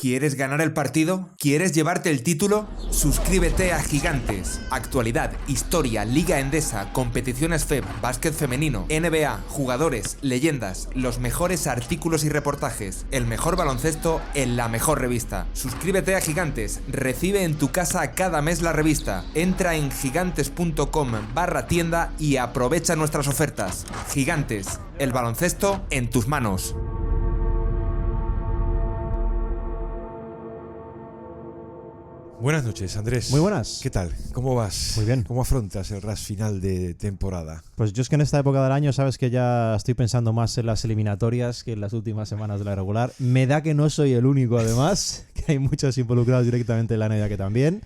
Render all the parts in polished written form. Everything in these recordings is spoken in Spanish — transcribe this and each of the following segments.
¿Quieres ganar el partido? ¿Quieres llevarte el título? Suscríbete a Gigantes. Actualidad, historia, Liga Endesa, competiciones FEB, básquet femenino, NBA, jugadores, leyendas, los mejores artículos y reportajes, el mejor baloncesto en la mejor revista. Suscríbete a Gigantes. Recibe en tu casa cada mes la revista. Entra en gigantes.com/tienda y aprovecha nuestras ofertas. Gigantes, el baloncesto en tus manos. Buenas noches, Andrés. Muy buenas. ¿Qué tal? ¿Cómo vas? Muy bien. ¿Cómo afrontas el rush final de temporada? Pues yo es que en esta época del año sabes que ya estoy pensando más en las eliminatorias que en las últimas semanas de la regular. Me da que no soy el único, además, que hay muchos involucrados directamente en la NBA que también.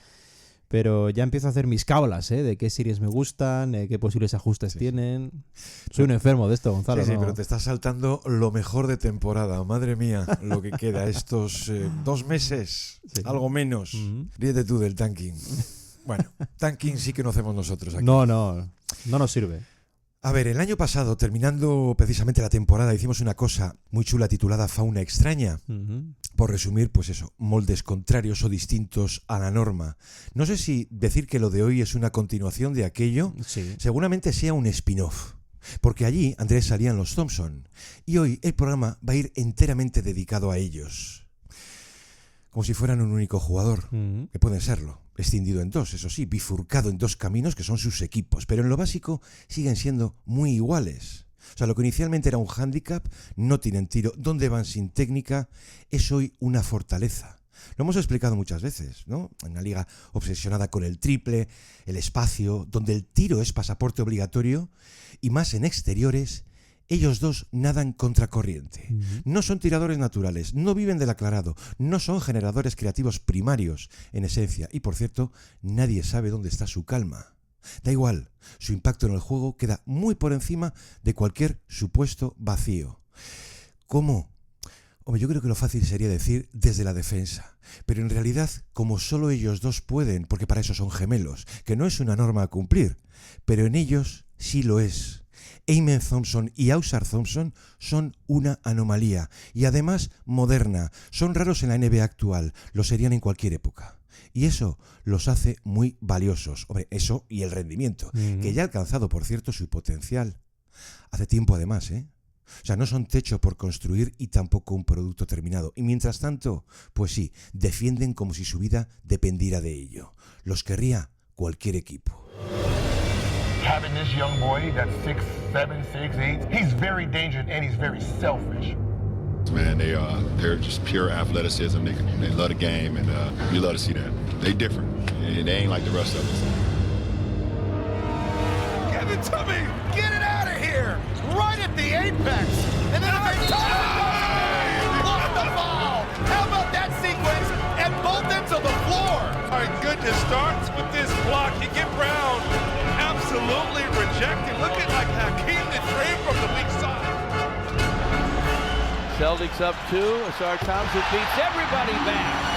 Pero ya empiezo a hacer mis cábalas, de qué series me gustan, qué posibles ajustes tienen. Soy un enfermo de esto, Gonzalo. Sí, ¿no? pero te estás saltando lo mejor de temporada. Madre mía, lo que queda estos 2 meses, Sí. algo menos. Ríete tú del tanking. Bueno, tanking sí que no hacemos nosotros aquí. No nos sirve. A ver, el año pasado, terminando precisamente la temporada, hicimos una cosa muy chula titulada Fauna Extraña. Por resumir, pues eso, moldes contrarios o distintos a la norma. No sé si decir que lo de hoy es una continuación de aquello. Sí. Seguramente sea un spin-off. Porque allí, Andrés, salían los Thompson. Y hoy el programa va a ir enteramente dedicado a ellos. Como si fueran un único jugador, que pueden serlo. Escindido en dos, eso sí, bifurcado en 2 caminos que son sus equipos. Pero en lo básico siguen siendo muy iguales. O sea, lo que inicialmente era un hándicap, no tienen tiro, dónde van sin técnica, es hoy una fortaleza. Lo hemos explicado muchas veces, ¿no? En una liga obsesionada con el triple, el espacio, donde el tiro es pasaporte obligatorio, y más en exteriores, ellos dos nadan contracorriente. No son tiradores naturales, no viven del aclarado, no son generadores creativos primarios, en esencia. Y por cierto, nadie sabe dónde está su calma. Da igual, su impacto en el juego queda muy por encima de cualquier supuesto vacío. ¿Cómo? Hombre, yo creo que lo fácil sería decir desde la defensa, pero en realidad como solo ellos dos pueden, porque para eso son gemelos, que no es una norma a cumplir, pero en ellos sí lo es. Amen Thompson y Ausar Thompson son una anomalía y además moderna, son raros en la NBA actual, lo serían en cualquier época. Y eso los hace muy valiosos. Hombre, eso y el rendimiento, que ya ha alcanzado, por cierto, su potencial. Hace tiempo además, O sea, no son techo por construir y tampoco un producto terminado. Y mientras tanto, pues sí, defienden como si su vida dependiera de ello. Los querría cualquier equipo. Having this young boy that's 6'7", 6'8", he's very dangerous and he's very selfish. Man, they're just pure athleticism. They love the game, and you love to see that. They different, and they ain't like the rest of us. Give it to me! Get it out of here! Right at the apex! And then I lost the ball! How about that sequence? And both ends of the floor! All right, goodness starts with this block. You get Brown absolutely rejected. Looking like Hakeem the Dream from the weak side. Celtics up 2. Ausar Thompson beats everybody back.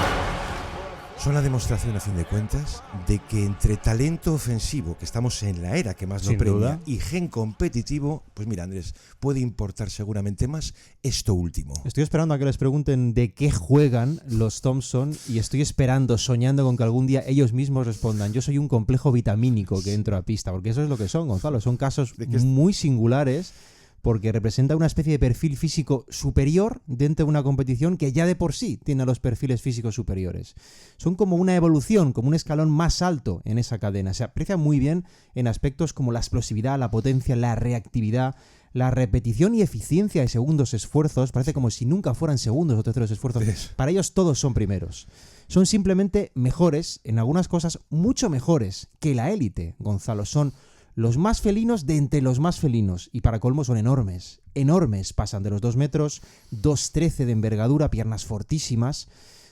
Son la demostración, a fin de cuentas, de que entre talento ofensivo, que estamos en la era que más lo premia, y gen competitivo, pues mira, Andrés, puede importar seguramente más esto último. Estoy esperando a que les pregunten de qué juegan los Thompson y estoy esperando, soñando con que algún día ellos mismos respondan. Yo soy un complejo vitamínico que entro a pista, porque eso es lo que son, Gonzalo. Son casos muy singulares, porque representa una especie de perfil físico superior dentro de una competición que ya de por sí tiene los perfiles físicos superiores. Son como una evolución, como un escalón más alto en esa cadena. Se aprecia muy bien en aspectos como la explosividad, la potencia, la reactividad, la repetición y eficiencia de segundos esfuerzos. Parece como si nunca fueran segundos o terceros esfuerzos. Para ellos todos son primeros. Son simplemente mejores, en algunas cosas mucho mejores que la élite, Gonzalo. Son los más felinos de entre los más felinos. Y para colmo son enormes. Enormes. Pasan de los 2 metros, 2'13" de envergadura, piernas fortísimas,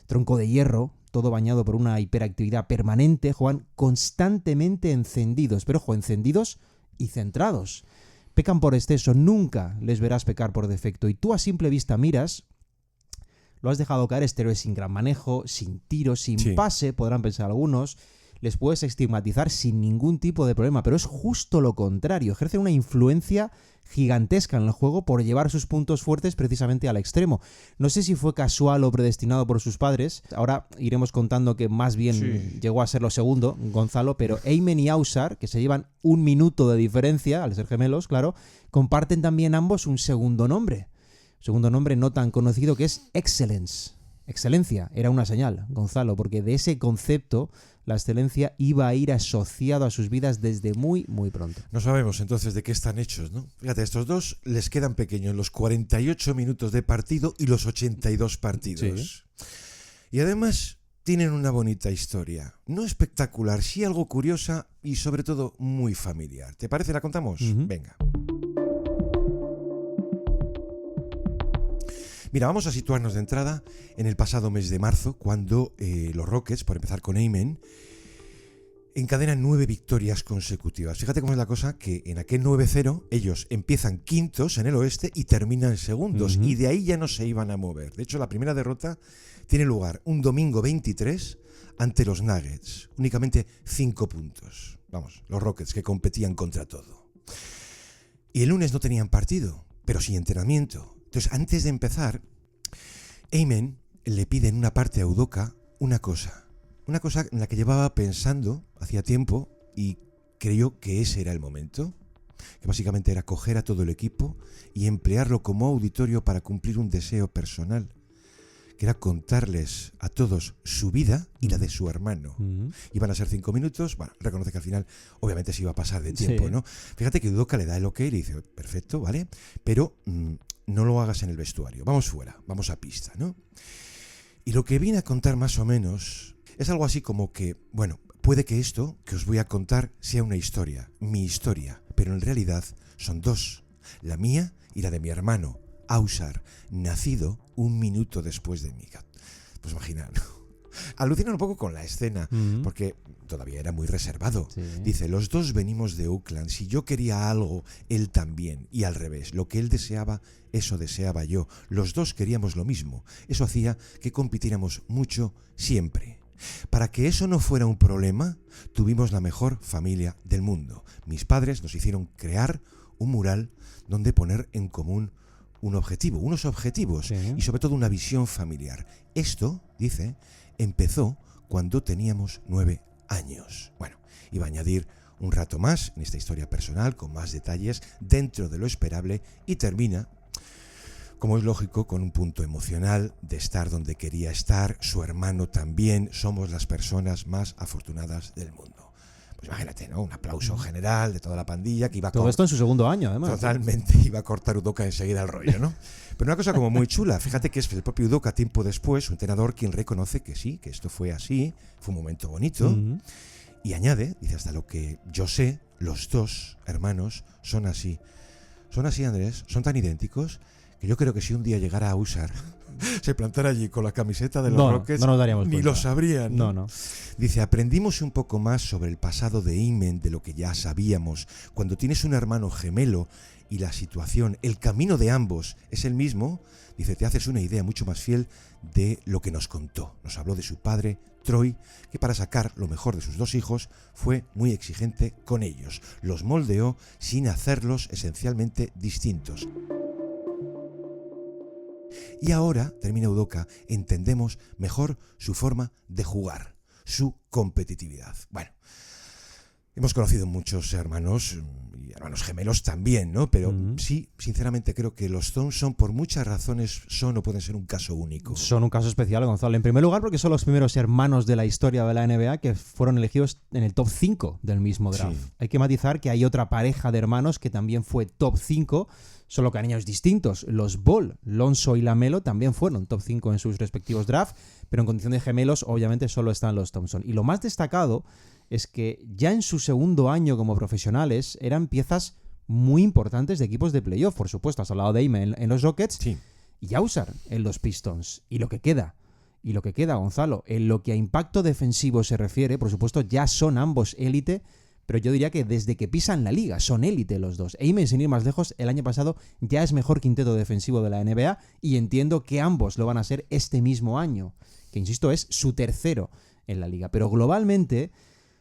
tronco de hierro, todo bañado por una hiperactividad permanente. Juegan constantemente encendidos. Pero ojo, encendidos y centrados. Pecan por exceso. Nunca les verás pecar por defecto. Y tú a simple vista miras, lo has dejado caer exteriores sin gran manejo, sin tiro, sin pase, podrán pensar algunos. les puedes estigmatizar sin ningún tipo de problema, pero es justo lo contrario, ejercen una influencia gigantesca en el juego por llevar sus puntos fuertes precisamente al extremo. No sé si fue casual o predestinado por sus padres, ahora iremos contando que más bien llegó a ser lo segundo, Gonzalo, pero Eamon y Ausar, que se llevan 1 minuto de diferencia, al ser gemelos, claro, comparten también ambos un segundo nombre no tan conocido, que es Excellence. Excelencia era una señal, Gonzalo, porque de ese concepto la excelencia iba a ir asociado a sus vidas desde muy, muy pronto. No sabemos entonces de qué están hechos, ¿no? Fíjate, estos dos les quedan pequeños los 48 minutos de partido y los 82 partidos. Sí. Y además tienen una bonita historia. No espectacular, sí algo curiosa y sobre todo muy familiar. ¿Te parece? ¿La contamos? Venga. Mira, vamos a situarnos de entrada en el pasado mes de marzo, cuando los Rockets, por empezar con Eamon, encadenan 9 victorias consecutivas. Fíjate cómo es la cosa, que en aquel 9-0 ellos empiezan quintos en el oeste y terminan segundos, y de ahí ya no se iban a mover. De hecho, la primera derrota tiene lugar un domingo 23 ante los Nuggets, únicamente 5 puntos. Vamos, los Rockets que competían contra todo. Y el lunes no tenían partido, pero sí entrenamiento. Entonces, antes de empezar, Eamon le pide en una parte a Udoka una cosa en la que llevaba pensando hacía tiempo y creyó que ese era el momento, que básicamente era coger a todo el equipo y emplearlo como auditorio para cumplir un deseo personal, que era contarles a todos su vida y la de su hermano. Iban a ser 5 minutos, bueno, reconoce que al final obviamente se iba a pasar de tiempo, ¿no? Fíjate que Udoka le da el ok y le dice, perfecto, ¿vale? Pero no lo hagas en el vestuario, vamos fuera, vamos a pista, ¿no? Y lo que viene a contar más o menos es algo así como que, bueno, puede que esto que os voy a contar sea una historia, mi historia, pero en realidad son 2, la mía y la de mi hermano, Ausar, nacido 1 minuto después de mí. Pues imaginar, ¿no? Alucinan un poco con la escena, porque todavía era muy reservado. Sí. Dice, los dos venimos de Oakland, si yo quería algo, él también, y al revés, lo que él deseaba, eso deseaba yo. Los dos queríamos lo mismo, eso hacía que compitiéramos mucho siempre. Para que eso no fuera un problema, tuvimos la mejor familia del mundo. Mis padres nos hicieron crear un mural donde poner en común unos objetivos, y sobre todo una visión familiar. Esto, dice, empezó cuando teníamos 9 años. Bueno, iba a añadir un rato más en esta historia personal, con más detalles dentro de lo esperable, y termina, como es lógico, con un punto emocional de estar donde quería estar, su hermano también, somos las personas más afortunadas del mundo. Pues imagínate, ¿no? Un aplauso general de toda la pandilla que iba a... Todo esto en su segundo año, además. Totalmente, iba a cortar Udoka enseguida el rollo, ¿no? Pero una cosa como muy chula, fíjate que es el propio Udoka tiempo después, su entrenador, quien reconoce que sí, que esto fue así, fue un momento bonito, y añade, dice, hasta lo que yo sé, los 2 hermanos son así. Son así, Andrés, son tan idénticos que yo creo que si un día llegara a Ausar, se plantara allí con la camiseta de los Rockets, no nos daríamos ni cuenta. lo sabrían. No. Dice, aprendimos un poco más sobre el pasado de Eamon de lo que ya sabíamos. Cuando tienes un hermano gemelo y la situación, el camino de ambos es el mismo, dice, te haces una idea mucho más fiel de lo que nos contó. Nos habló de su padre, Troy, que para sacar lo mejor de sus 2 hijos fue muy exigente con ellos. Los moldeó sin hacerlos esencialmente distintos. Y ahora, termina Udoka, entendemos mejor su forma de jugar, su competitividad. Bueno, hemos conocido muchos hermanos, y hermanos gemelos también, ¿no? Pero sí, sinceramente creo que los Thompson, por muchas razones, son o pueden ser un caso único. Son un caso especial, Gonzalo. En primer lugar, porque son los primeros hermanos de la historia de la NBA que fueron elegidos en el top 5 del mismo draft. Sí. Hay que matizar que hay otra pareja de hermanos que también fue top 5, solo que a años distintos. Los Ball, Lonzo y LaMelo, también fueron top 5 en sus respectivos drafts, pero en condición de gemelos, obviamente, solo están los Thompson. Y lo más destacado es que ya en su segundo año como profesionales eran piezas muy importantes de equipos de playoff. Por supuesto, has hablado de Eamon en los Rockets, sí, y Ausar en los Pistons. Y lo que queda, Gonzalo, en lo que a impacto defensivo se refiere, por supuesto, ya son ambos élite, pero yo diría que desde que pisan la liga son élite los dos. Eamon, sin ir más lejos, el año pasado ya es mejor quinteto defensivo de la NBA, y entiendo que ambos lo van a ser este mismo año, que insisto es su tercero en la liga. Pero globalmente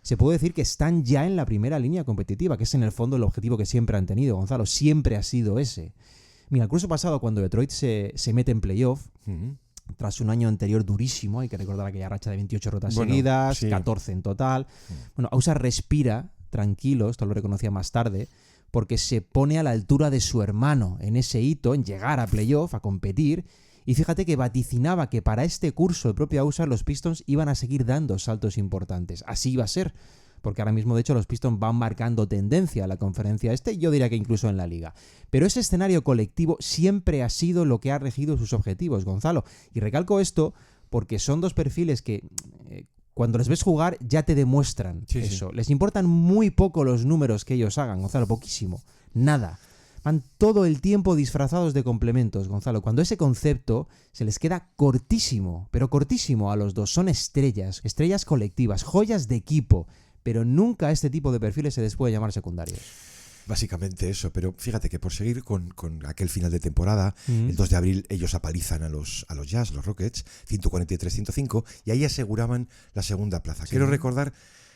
se puede decir que están ya en la primera línea competitiva, que es en el fondo el objetivo que siempre han tenido, Gonzalo. Siempre ha sido ese. Mira, el curso pasado, cuando Detroit se mete en playoff, tras un año anterior durísimo, hay que recordar aquella racha de 28 rotas seguidas, 14 en total. Bueno, Ausa respira tranquilo, esto lo reconocía más tarde, porque se pone a la altura de su hermano en ese hito, en llegar a playoff, a competir. Y fíjate que vaticinaba que para este curso el propio Ausa, los Pistons iban a seguir dando saltos importantes. Así iba a ser, porque ahora mismo de hecho los Pistons van marcando tendencia a la conferencia este, yo diría que incluso en la liga. Pero ese escenario colectivo siempre ha sido lo que ha regido sus objetivos, Gonzalo. Y recalco esto porque son dos perfiles que cuando les ves jugar ya te demuestran eso. Sí. Les importan muy poco los números que ellos hagan, Gonzalo, poquísimo, nada. Van todo el tiempo disfrazados de complementos, Gonzalo. Cuando ese concepto se les queda cortísimo, pero cortísimo a los dos. Son estrellas colectivas, joyas de equipo, pero nunca a este tipo de perfiles se les puede llamar secundarios. Básicamente eso, pero fíjate que por seguir con aquel final de temporada, el 2 de abril ellos apalizan a los Jazz, los Rockets, 143-105, y ahí aseguraban la segunda plaza. Sí. Quiero recordar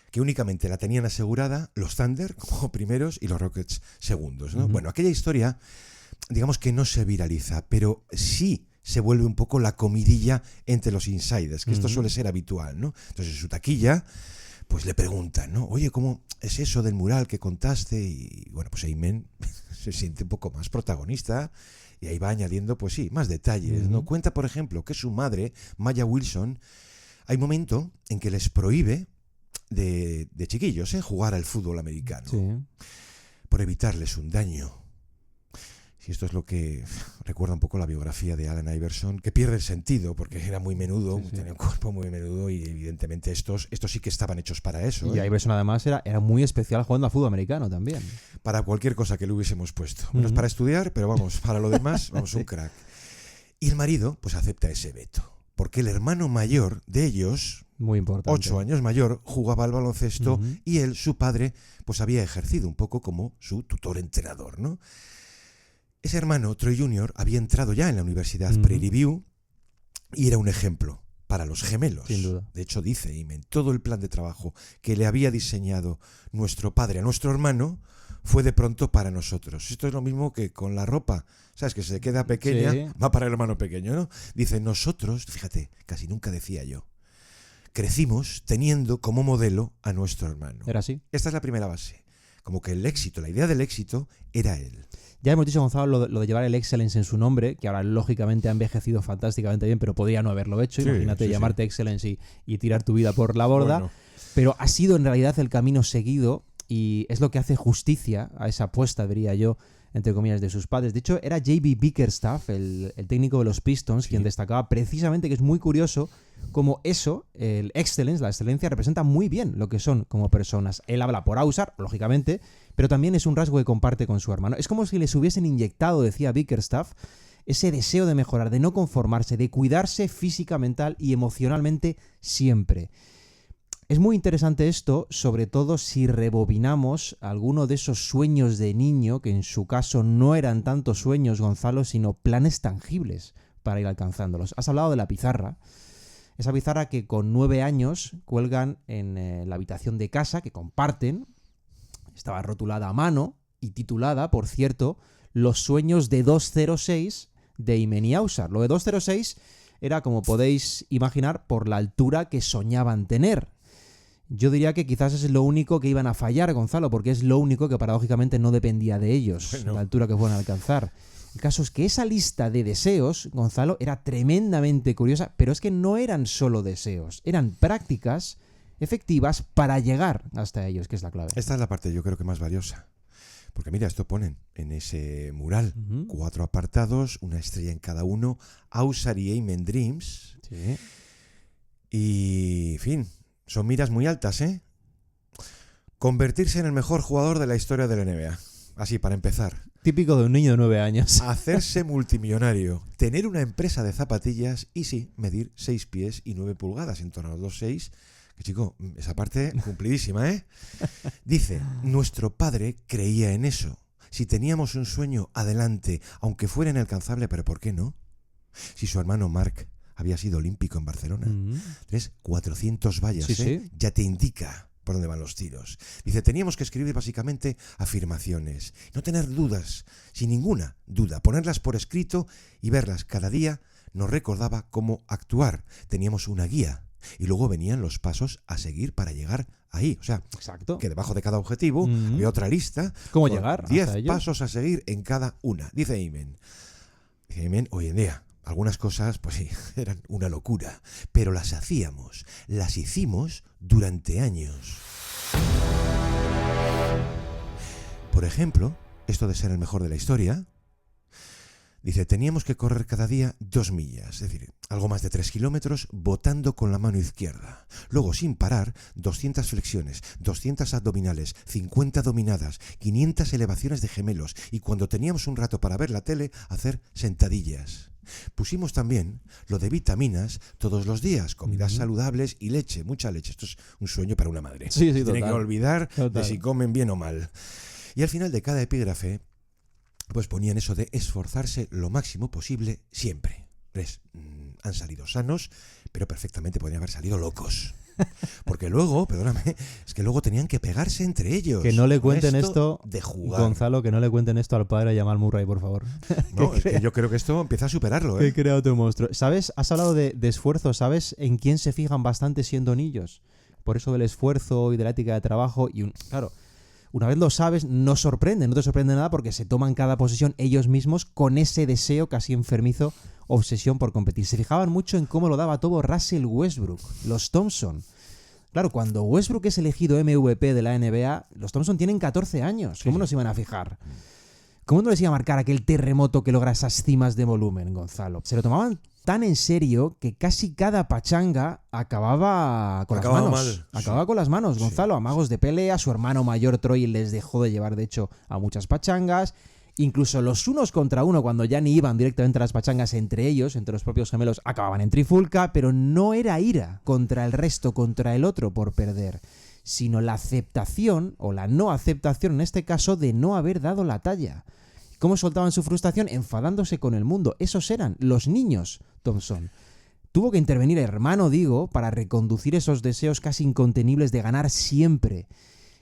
que únicamente la tenían asegurada los Thunder como primeros y los Rockets segundos, ¿no? Bueno, aquella historia, digamos que no se viraliza, pero sí se vuelve un poco la comidilla entre los insiders, que esto suele ser habitual, ¿no? Entonces, en su taquilla, pues le preguntan, ¿no? Oye, ¿cómo es eso del mural que contaste? Y bueno, pues Amen se siente un poco más protagonista y ahí va añadiendo, pues sí, más detalles, ¿no? Cuenta, por ejemplo, que su madre, Maya Wilson, hay un momento en que les prohíbe de chiquillos, jugar al fútbol americano, por evitarles un daño. Y esto es lo que recuerda un poco la biografía de Allen Iverson, que pierde el sentido porque era muy menudo, tenía un cuerpo muy menudo y evidentemente estos sí que estaban hechos para eso. Y Iverson además era muy especial jugando al fútbol americano también. Para cualquier cosa que le hubiésemos puesto. Menos para estudiar, pero vamos, para lo demás, vamos, un crack. Y el marido pues acepta ese veto, porque el hermano mayor de ellos, muy importante, 8 años mayor, jugaba al baloncesto y él, su padre, pues había ejercido un poco como su tutor-entrenador, ¿no? Ese hermano, Troy Jr., había entrado ya en la Universidad Prairie View y era un ejemplo para los gemelos. Sin duda. De hecho, dice Imen, todo el plan de trabajo que le había diseñado nuestro padre a nuestro hermano fue de pronto para nosotros. Esto es lo mismo que con la ropa, ¿sabes? Que se queda pequeña, va para el hermano pequeño, ¿no? Dice, nosotros, fíjate, casi nunca decía yo, crecimos teniendo como modelo a nuestro hermano. ¿Era así? Esta es la primera base. Como que el éxito, la idea del éxito, era él. Ya hemos dicho, Gonzalo, lo de llevar el Excellence en su nombre, que ahora lógicamente ha envejecido fantásticamente bien, pero podría no haberlo hecho. Imagínate llamarte Excellence y tirar tu vida por la borda. Bueno. Pero ha sido en realidad el camino seguido y es lo que hace justicia a esa apuesta, diría yo, entre comillas, de sus padres. De hecho, era J.B. Bickerstaff, el técnico de los Pistons, quien destacaba precisamente que es muy curioso como eso, el excellence, la excelencia, representa muy bien lo que son como personas. Él habla por Ausar, lógicamente, pero también es un rasgo que comparte con su hermano. Es como si les hubiesen inyectado, decía Bickerstaff, ese deseo de mejorar, de no conformarse, de cuidarse física, mental y emocionalmente siempre. Es muy interesante esto, sobre todo si rebobinamos alguno de esos sueños de niño, que en su caso no eran tanto sueños, Gonzalo, sino planes tangibles para ir alcanzándolos. Has hablado de la pizarra. Esa pizarra que con 9 años cuelgan en la habitación de casa, que comparten. Estaba rotulada a mano y titulada, por cierto, Los sueños de 206 de Imen y Ausar. Lo de 206 era, como podéis imaginar, por la altura que soñaban tener. Yo diría que quizás es lo único que iban a fallar, Gonzalo, porque es lo único que paradójicamente no dependía de ellos, la altura que fueran a alcanzar. El caso es que esa lista de deseos, Gonzalo, era tremendamente curiosa, pero es que no eran solo deseos, eran prácticas efectivas para llegar hasta ellos, que es la clave. Esta es la parte yo creo que más valiosa. Porque mira, esto ponen en ese mural 4 apartados, una estrella en cada uno, Ausar y Amen Dreams. Sí. Y, en fin, son miras muy altas, ¿eh? Convertirse en el mejor jugador de la historia de la NBA. Así, para empezar. Típico de un niño de 9 años. Hacerse multimillonario, tener una empresa de zapatillas y sí, medir 6 pies y 9 pulgadas, en torno a los 2,6. Que chico, esa parte cumplidísima, ¿eh? Dice, nuestro padre creía en eso. Si teníamos un sueño, adelante, aunque fuera inalcanzable, pero ¿por qué no? Si su hermano Marc había sido olímpico en Barcelona, 400 vallas, sí, sí. Ya te indica por dónde van los tiros. Dice, teníamos que escribir básicamente afirmaciones, no tener dudas, sin ninguna duda, ponerlas por escrito y verlas cada día nos recordaba cómo actuar. Teníamos una guía y luego venían los pasos a seguir para llegar ahí. O sea, Exacto. que debajo de cada objetivo había otra lista. ¿Cómo con llegar 10 hasta ello? pasos a seguir en cada una. Dice Ayman. Dice Ayman, hoy en día algunas cosas, pues sí, eran una locura, pero las hacíamos, las hicimos durante años. Por ejemplo, esto de ser el mejor de la historia, dice, teníamos que correr cada día 2 millas, es decir, algo más de 3 kilómetros, botando con la mano izquierda. Luego, sin parar, 200 flexiones, 200 abdominales, 50 dominadas, 500 elevaciones de gemelos y cuando teníamos un rato para ver la tele, hacer sentadillas. Pusimos también lo de vitaminas todos los días, comidas saludables y leche, mucha leche. Esto es un sueño para una madre. Sí, Tiene total. que olvidar Total. de si comen bien o mal. Y al final de cada epígrafe, pues ponían eso de esforzarse lo máximo posible siempre. ¿Ves? Han salido sanos, pero perfectamente podrían haber salido locos. Porque luego, perdóname, es que luego tenían que pegarse entre ellos. Que no le cuenten esto esto, de jugar. Gonzalo, que no le cuenten esto al padre de Jamal Murray, por favor. No, es que yo creo que esto empieza a superarlo, Que ¿eh? crea otro monstruo. ¿Sabes? Has hablado de esfuerzo. ¿Sabes en quién se fijan bastante siendo niños? Por eso del esfuerzo y de la ética de trabajo. Y claro, una vez lo sabes, no te sorprende nada porque se toman cada posición ellos mismos con ese deseo casi enfermizo, obsesión por competir. Se fijaban mucho en cómo lo daba todo Russell Westbrook, los Thompson. Claro, cuando Westbrook es elegido MVP de la NBA, los Thompson tienen 14 años. ¿Cómo no se iban a fijar? ¿Cómo no les iba a marcar aquel terremoto que logra esas cimas de volumen, Gonzalo? Se lo tomaban tan en serio que casi cada pachanga acababa con las manos. Mal. Acababa con las manos, Gonzalo. Amagos de pelea, su hermano mayor Troy les dejó de llevar, de hecho, a muchas pachangas. Incluso los unos contra uno, cuando ya ni iban directamente a las pachangas entre ellos, entre los propios gemelos, acababan en trifulca, pero no era ira contra el resto, contra el otro por perder, sino la aceptación, o la no aceptación en este caso, de no haber dado la talla. ¿Cómo soltaban su frustración? Enfadándose con el mundo. Esos eran los niños Thompson. Tuvo que intervenir el hermano, digo, para reconducir esos deseos casi incontenibles de ganar siempre.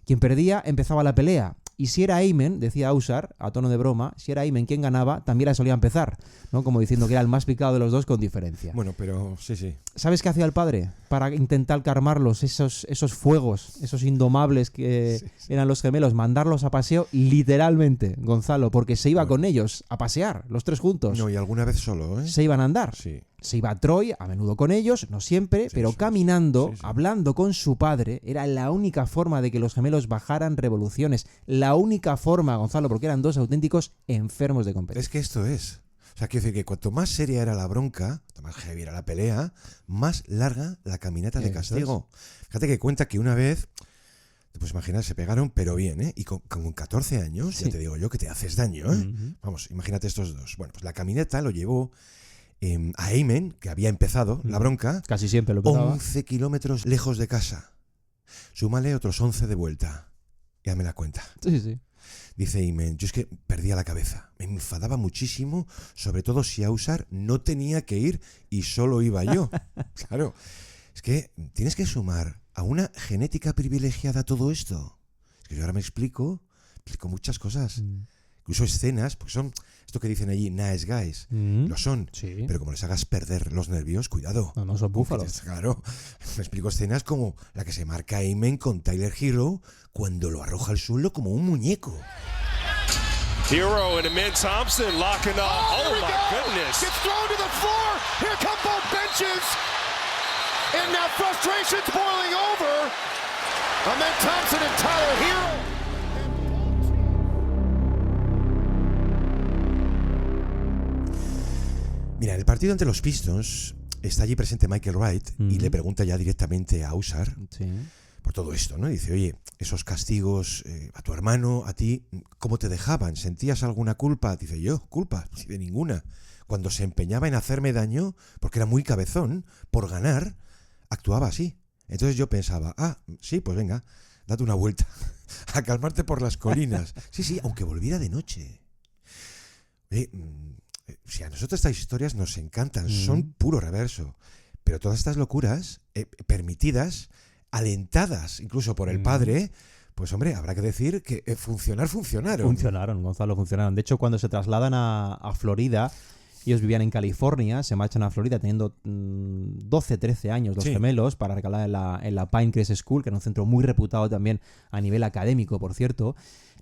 Quien perdía empezaba la pelea. Y si era Ayman, decía Ausar, a tono de broma, si era Ayman quien ganaba, también la solía empezar, ¿no? Como diciendo que era el más picado de los dos con diferencia. Bueno, pero sí. ¿Sabes qué hacía el padre para intentar calmarlos, esos fuegos, esos indomables que eran los gemelos? Mandarlos a paseo literalmente, Gonzalo, porque se iba con ellos a pasear, los tres juntos. No, y alguna vez solo, ¿eh? Se iban a andar. Sí. Se iba Troy, a menudo con ellos, no siempre, pero caminando, hablando con su padre, era la única forma de que los gemelos bajaran revoluciones. La única forma, Gonzalo, porque eran dos auténticos enfermos de competencia. Es que esto es. O sea, quiero decir que cuanto más seria era la bronca, cuanto más heavy era la pelea, más larga la caminata de castigo. Fíjate que cuenta que una vez, pues imagínate, se pegaron, pero bien, ¿eh? Y con 14 años, ya te digo yo que te haces daño, ¿eh? Vamos, imagínate estos dos. Bueno, pues la caminata lo llevó a Ayman, que había empezado la bronca, casi siempre lo empezaba. 11 kilómetros lejos de casa. Súmale otros 11 de vuelta. Ya me la cuenta. Sí. Dice Ayman, yo es que perdía la cabeza. Me enfadaba muchísimo, sobre todo si Ausar no tenía que ir y solo iba yo. Claro, es que tienes que sumar a una genética privilegiada todo esto. Es que yo ahora me explico muchas cosas. Incluso escenas, porque son esto que dicen allí, nice guys. Lo son, Sí. pero como les hagas perder los nervios, cuidado. No son búfalos. Claro, me explico escenas como la que se marca Ayman con Tyler Hero cuando lo arroja al suelo como un muñeco. Hero and Amin Thompson locking up. Oh my goodness. Gets thrown to the floor. Here come both benches. And now frustration's boiling over. Amin Thompson and Tyler Hero. Mira, en el partido ante los Pistons está allí presente Michael Wright y le pregunta ya directamente a Ausar por todo esto, ¿no? Dice, oye, esos castigos a tu hermano, a ti, ¿cómo te dejaban? ¿Sentías alguna culpa? Dice, yo, culpa, sí, de ninguna. Cuando se empeñaba en hacerme daño, porque era muy cabezón, por ganar, actuaba así. Entonces yo pensaba, sí, pues venga, date una vuelta a calmarte por las colinas. Sí, aunque volviera de noche. Si a nosotros estas historias nos encantan, son puro reverso, pero todas estas locuras permitidas alentadas incluso por el padre, pues hombre, habrá que decir que funcionaron. Funcionaron, Gonzalo, funcionaron. De hecho, cuando se trasladan a Florida, ellos vivían en California, se marchan a Florida teniendo 12, 13 años, los gemelos, para recalar en la Pinecrest School, que era un centro muy reputado también a nivel académico, por cierto.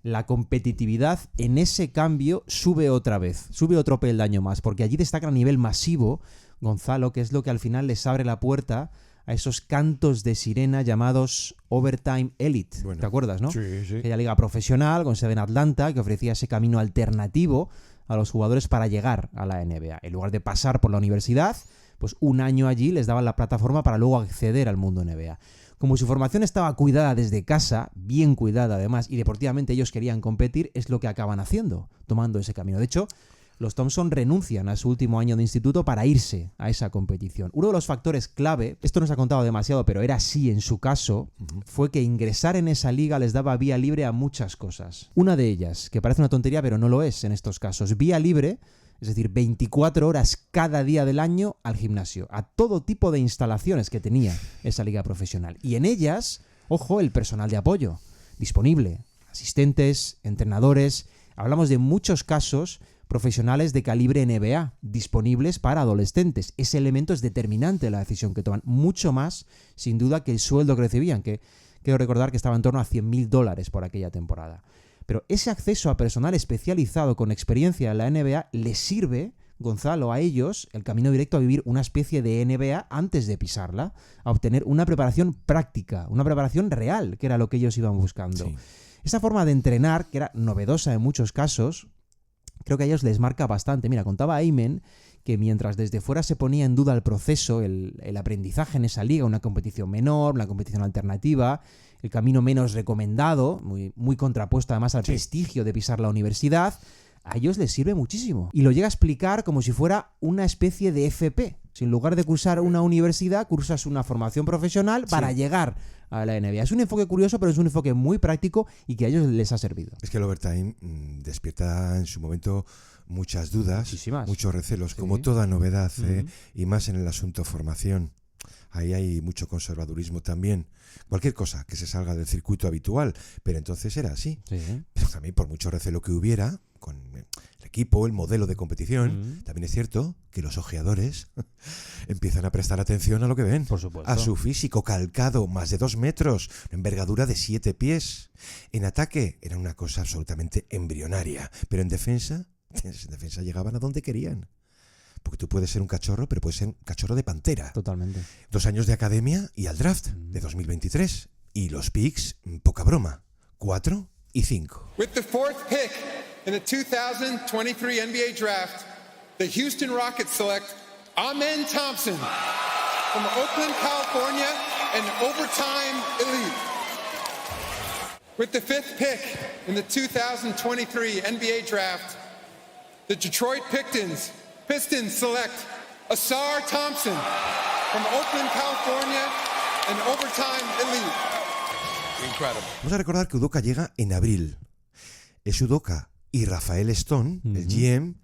La competitividad en ese cambio sube otra vez, sube otro peldaño más, porque allí destacan a nivel masivo, Gonzalo, que es lo que al final les abre la puerta a esos cantos de sirena llamados Overtime Elite. Bueno, ¿te acuerdas, no? Sí. Aquella liga profesional con sede en Atlanta que ofrecía ese camino alternativo a los jugadores para llegar a la NBA. En lugar de pasar por la universidad, pues un año allí les daban la plataforma para luego acceder al mundo NBA. Como su formación estaba cuidada desde casa, bien cuidada además, y deportivamente ellos querían competir, es lo que acaban haciendo, tomando ese camino. De hecho, los Thompson renuncian a su último año de instituto para irse a esa competición. Uno de los factores clave, esto no se ha contado demasiado, pero era así en su caso, fue que ingresar en esa liga les daba vía libre a muchas cosas. Una de ellas, que parece una tontería, pero no lo es en estos casos, vía libre, es decir, 24 horas cada día del año al gimnasio, a todo tipo de instalaciones que tenía esa liga profesional. Y en ellas, ojo, el personal de apoyo disponible, asistentes, entrenadores, hablamos de muchos casos profesionales de calibre NBA disponibles para adolescentes. Ese elemento es determinante de la decisión que toman, mucho más, sin duda, que el sueldo que recibían, que quiero recordar que estaba en torno a $100,000 por aquella temporada. Pero ese acceso a personal especializado con experiencia en la NBA les sirve, Gonzalo, a ellos el camino directo a vivir una especie de NBA antes de pisarla, a obtener una preparación práctica, una preparación real, que era lo que ellos iban buscando. Sí. Esa forma de entrenar, que era novedosa en muchos casos, creo que a ellos les marca bastante. Mira, contaba Aymen que mientras desde fuera se ponía en duda el proceso, el aprendizaje en esa liga, una competición menor, una competición alternativa, el camino menos recomendado, muy contrapuesto además al prestigio de pisar la universidad, a ellos les sirve muchísimo. Y lo llega a explicar como si fuera una especie de FP. Si en lugar de cursar una universidad, cursas una formación profesional para llegar a la NBA. Es un enfoque curioso, pero es un enfoque muy práctico y que a ellos les ha servido. Es que el overtime despierta en su momento muchas dudas, muchos recelos, como toda novedad, y más en el asunto formación. Ahí hay mucho conservadurismo también. Cualquier cosa que se salga del circuito habitual, pero entonces era así. Pero también por mucho recelo que hubiera con el equipo, el modelo de competición, también es cierto que los ojeadores empiezan a prestar atención a lo que ven. Por supuesto. A su físico calcado, más de 2 metros, envergadura de 7 pies. En ataque era una cosa absolutamente embrionaria, pero en defensa llegaban a donde querían. Porque tú puedes ser un cachorro, pero puedes ser un cachorro de pantera. Totalmente. 2 años de academia y al draft de 2023. Y los picks, poca broma, 4 y 5. With the 4th pick in the 2023 NBA Draft, the Houston Rockets select Amen Thompson from Oakland, California, an overtime elite. With the 5th pick in the 2023 NBA Draft, the Detroit Pistons select Ausar Thompson from Oakland, California, an overtime elite. Incredible. Vamos a recordar que Udoka llega en abril. Es Udoka y Rafael Stone, el GM,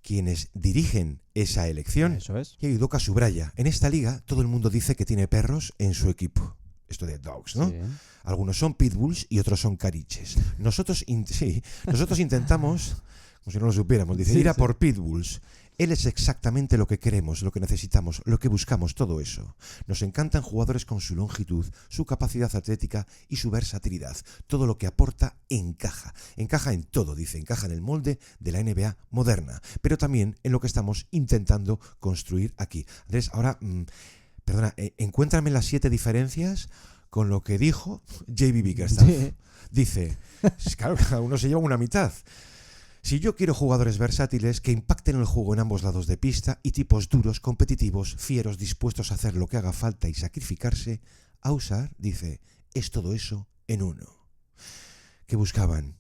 quienes dirigen esa elección. Eso es. Y Udoka subraya: en esta liga todo el mundo dice que tiene perros en su equipo. Esto de dogs, ¿no? Sí. Algunos son pitbulls y otros son cariches. Nosotros intentamos, como si no lo supiéramos, ir a por pitbulls. Él es exactamente lo que queremos, lo que necesitamos, lo que buscamos, todo eso. Nos encantan jugadores con su longitud, su capacidad atlética y su versatilidad. Todo lo que aporta encaja. Encaja en todo, dice, encaja en el molde de la NBA moderna, pero también en lo que estamos intentando construir aquí. Andrés, ahora, encuéntrame las 7 diferencias con lo que dijo J.B. Bickerstaff. Sí. Dice, claro, cada uno se lleva una mitad. Si yo quiero jugadores versátiles que impacten el juego en ambos lados de pista y tipos duros, competitivos, fieros, dispuestos a hacer lo que haga falta y sacrificarse, Ausar, dice, es todo eso en uno. ¿Qué buscaban?